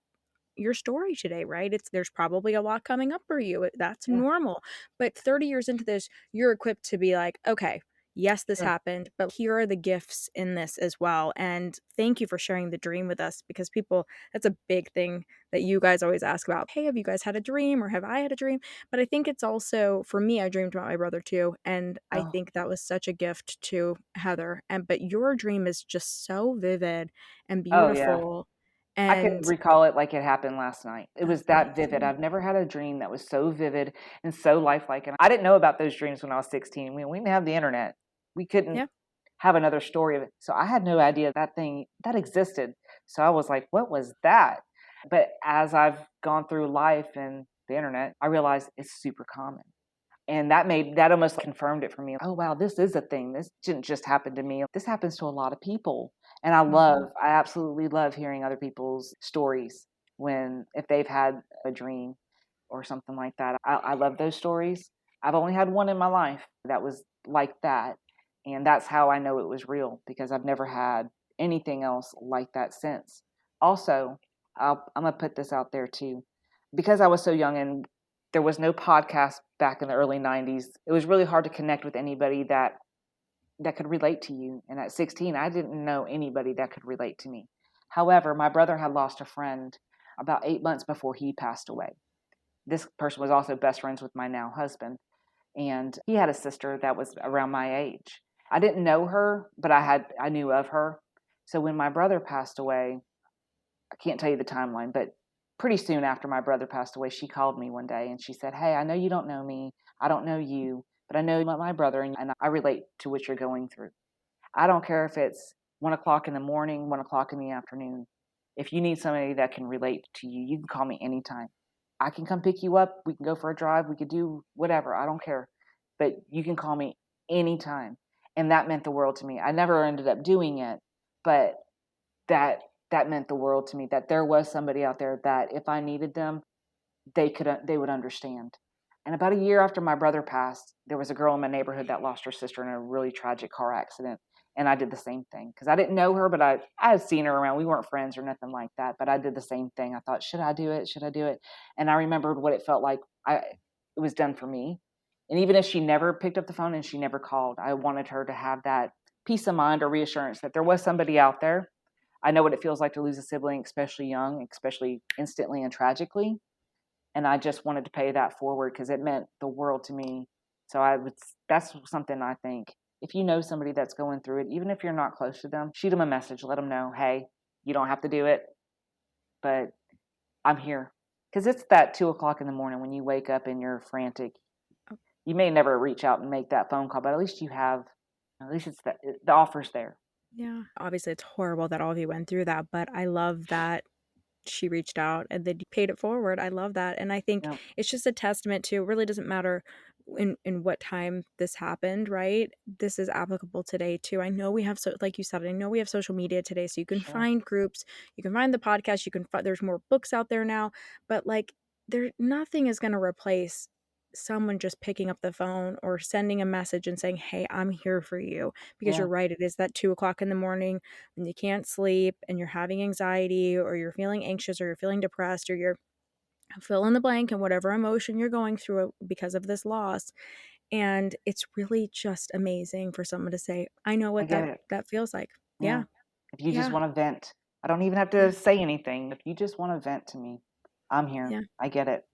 your story today, right? There's probably a lot coming up for you. That's Yeah. normal. But 30 years into this, you're equipped to be like, okay, yes, this Sure. happened, but here are the gifts in this as well. And thank you for sharing the dream with us, because people, that's a big thing that you guys always ask about. Hey, have you guys had a dream, or have I had a dream? But I think it's also, for me, I dreamed about my brother too. And I Oh, think that was such a gift to Heather. But your dream is just so vivid and oh yeah. beautiful. I could And recall it like it happened last night. It was that's that vivid. amazing. I've never had a dream that was so vivid and so lifelike. And I didn't know about those dreams when I was 16. We didn't have the internet. We couldn't Yeah. have another story of it. So I had no idea that thing that existed. So I was like, what was that? But as I've gone through life and the internet, I realized it's super common. And that almost confirmed it for me. Oh wow, this is a thing. This didn't just happen to me. This happens to a lot of people. And Mhm. I absolutely love hearing other people's stories if they've had a dream or something like that. I love those stories. I've only had one in my life that was like that. And that's how I know it was real, because I've never had anything else like that since. Also, I'm going to put this out there too. Because I was so young and there was no podcast back in the early 90s, it was really hard to connect with anybody that could relate to you. And at 16, I didn't know anybody that could relate to me. However, my brother had lost a friend about 8 months before he passed away. This person was also best friends with my now husband. And he had a sister that was around my age. I didn't know her, but I knew of her. So when my brother passed away, I can't tell you the timeline, but pretty soon after my brother passed away, she called me one day and she said, "Hey, I know you don't know me. I don't know you, but I know my brother, and I relate to what you're going through. I don't care if it's 1 o'clock in the morning, 1 o'clock in the afternoon. If you need somebody that can relate to you, you can call me anytime. I can come pick you up. We can go for a drive. We could do whatever. I don't care. But you can call me anytime." And that meant the world to me. I never ended up doing it, but that that meant the world to me, that there was somebody out there that if I needed them, they would understand. And about a year after my brother passed, there was a girl in my neighborhood that lost her sister in a really tragic car accident. And I did the same thing because I didn't know her, but I had seen her around. We weren't friends or nothing like that, but I did the same thing. I thought, should I do it? Should I do it? And I remembered what it felt like. It was done for me. And even if she never picked up the phone and she never called, I wanted her to have that peace of mind or reassurance that there was somebody out there. I know what it feels like to lose a sibling, especially young, especially instantly and tragically. And I just wanted to pay that forward because it meant the world to me. So that's something I think. If you know somebody that's going through it, even if you're not close to them, shoot them a message, let them know, hey, you don't have to do it, but I'm here. Because it's that 2 o'clock in the morning when you wake up and you're frantic. You may never reach out and make that phone call, but at least the offer's there. Yeah. Obviously, it's horrible that all of you went through that, but I love that she reached out and then you paid it forward. I love that. And I think Yeah, it's just a testament to, it really doesn't matter in what time this happened, right? This is applicable today too. I know we have, so like you said, I know we have social media today, so you can sure. find groups, you can find the podcast, you can find, there's more books out there now, but like nothing is going to replace someone just picking up the phone or sending a message and saying, hey, I'm here for you. Because Yeah, you're right, it is that 2 o'clock in the morning when you can't sleep and you're having anxiety or you're feeling anxious or you're feeling depressed or you're fill in the blank and whatever emotion you're going through because of this loss. And it's really just amazing for someone to say, I know I what get it. that feels like. Yeah. Yeah. If you just Yeah. want to vent, I don't even have Yeah. to say anything. If you just want to vent to me, I'm here. Yeah. I get it.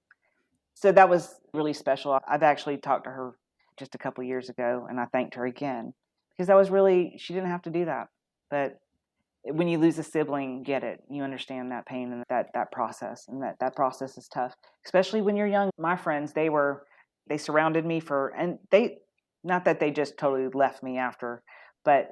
So that was really special. I've actually talked to her just a couple years ago, and I thanked her again because she didn't have to do that. But when you lose a sibling, you get it. You understand that pain and that process, and that process is tough, especially when you're young. My friends, they surrounded me and they, not that they just totally left me after, but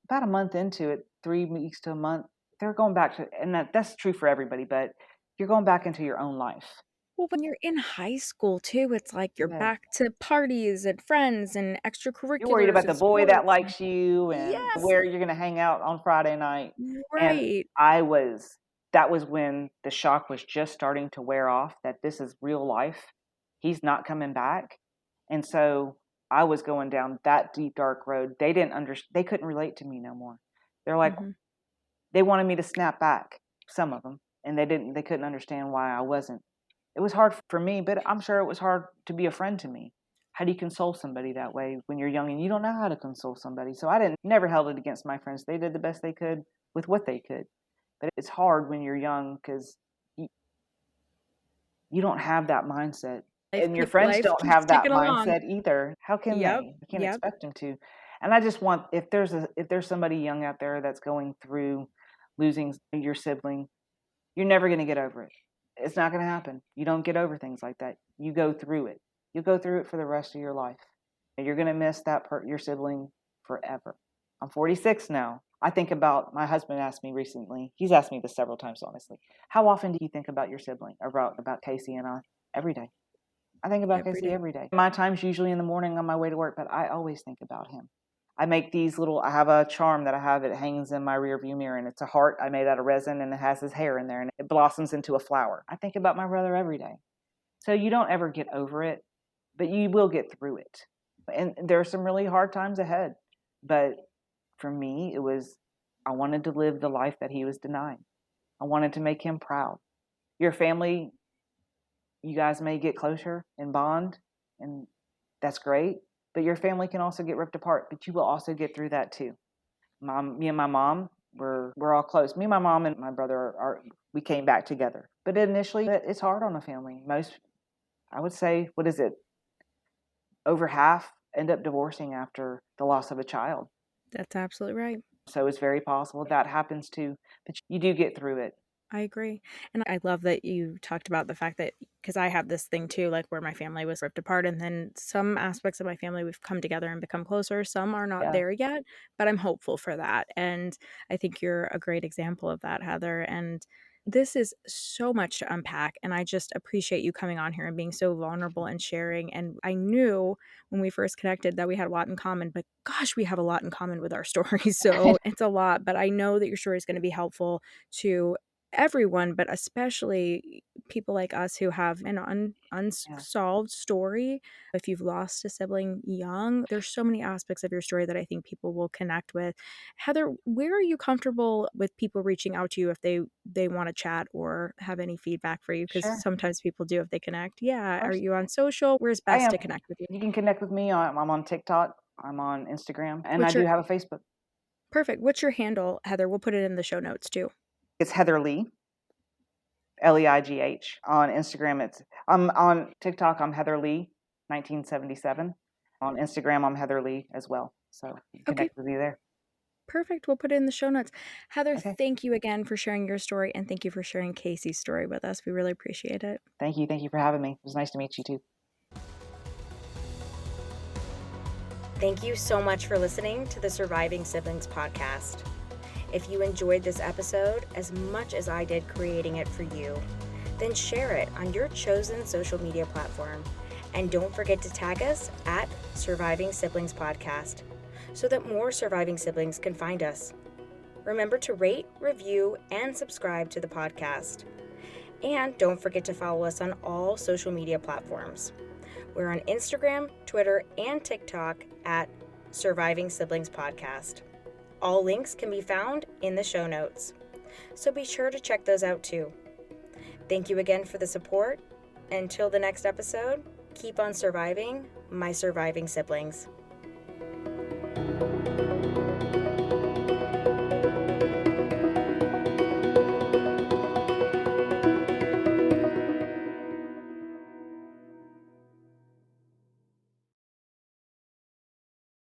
about a month into it, 3 weeks to a month, they're going back to, and that's true for everybody, but you're going back into your own life. Well, when you're in high school too, it's like you're Yeah. back to parties and friends and You're worried extracurriculars about the and boy that sports. likes you and Yes. where you're going to hang out on Friday night. And Right. that was when the shock was just starting to wear off, that this is real life. he's not coming back. And so I was going down that deep, dark road. They they couldn't relate to me no more. They're like, they wanted me to snap back, some of them, and they couldn't understand why I wasn't. It was hard for me, but I'm sure it was hard to be a friend to me. How do you console somebody that way when you're young and you don't know how to console somebody? So I never held it against my friends. They did the best they could with what they could. But it's hard when you're young because you don't have that mindset. And your friends don't have that mindset either. How can they? You can't expect them to. And I just want, if there's somebody young out there that's going through losing your sibling, you're never going to get over it. It's not going to happen. You don't get over things like that. You go through it. You go through it for the rest of your life. And you're going to miss your sibling forever. I'm 46 now. I think about, my husband asked me recently, he's asked me this several times, honestly, how often do you think about your sibling, about Casey and I? Every day. I think about Casey every day. My time's usually in the morning on my way to work, but I always think about him. I make I have a charm that it hangs in my rear view mirror, and it's a heart I made out of resin, and it has his hair in there, and it blossoms into a flower. I think about my brother every day. So you don't ever get over it, but you will get through it. And there are some really hard times ahead. But for me, I wanted to live the life that he was denying. I wanted to make him proud. Your family, you guys may get closer and bond, and that's great. But your family can also get ripped apart, but you will also get through that too. Me and my mom, we're all close. Me and my mom and my brother we came back together. But initially, it's hard on a family. I would say, what is it? Over half end up divorcing after the loss of a child. That's absolutely right. So it's very possible that happens too, but you do get through it. I agree. And I love that you talked about the fact that, because I have this thing too, like where my family was ripped apart, and then some aspects of my family, we've come together and become closer. Some are not there yet, but I'm hopeful for that. And I think you're a great example of that, Heather. And this is so much to unpack, and I just appreciate you coming on here and being so vulnerable and sharing. And I knew when we first connected that we had a lot in common, but gosh, we have a lot in common with our stories. So it's a lot, but I know that your story is going to be helpful to everyone, but especially people like us who have an unsolved story. If you've lost a sibling young, there's so many aspects of your story that I think people will connect with. Heather, where are you comfortable with people reaching out to you if they want to chat or have any feedback for you? Because sometimes people do if they connect. Yeah. Are you on social? Where's best to connect with you? You can connect with me. I'm on TikTok. I'm on Instagram. And I do have a Facebook. Perfect. What's your handle, Heather? We'll put it in the show notes too. It's Heather Leigh, Leigh. On Instagram, I'm on TikTok. I'm Heather Leigh, 1977. On Instagram, I'm Heather Leigh as well. So connect with you there. Perfect. We'll put it in the show notes. Heather, thank you again for sharing your story, and thank you for sharing Casey's story with us. We really appreciate it. Thank you. Thank you for having me. It was nice to meet you too. Thank you so much for listening to the Surviving Siblings podcast. If you enjoyed this episode as much as I did creating it for you, then share it on your chosen social media platform. And don't forget to tag us at Surviving Siblings Podcast so that more surviving siblings can find us. Remember to rate, review, and subscribe to the podcast. And don't forget to follow us on all social media platforms. We're on Instagram, Twitter, and TikTok at Surviving Siblings Podcast. All links can be found in the show notes, so be sure to check those out too. Thank you again for the support. Until the next episode, keep on surviving, my surviving siblings.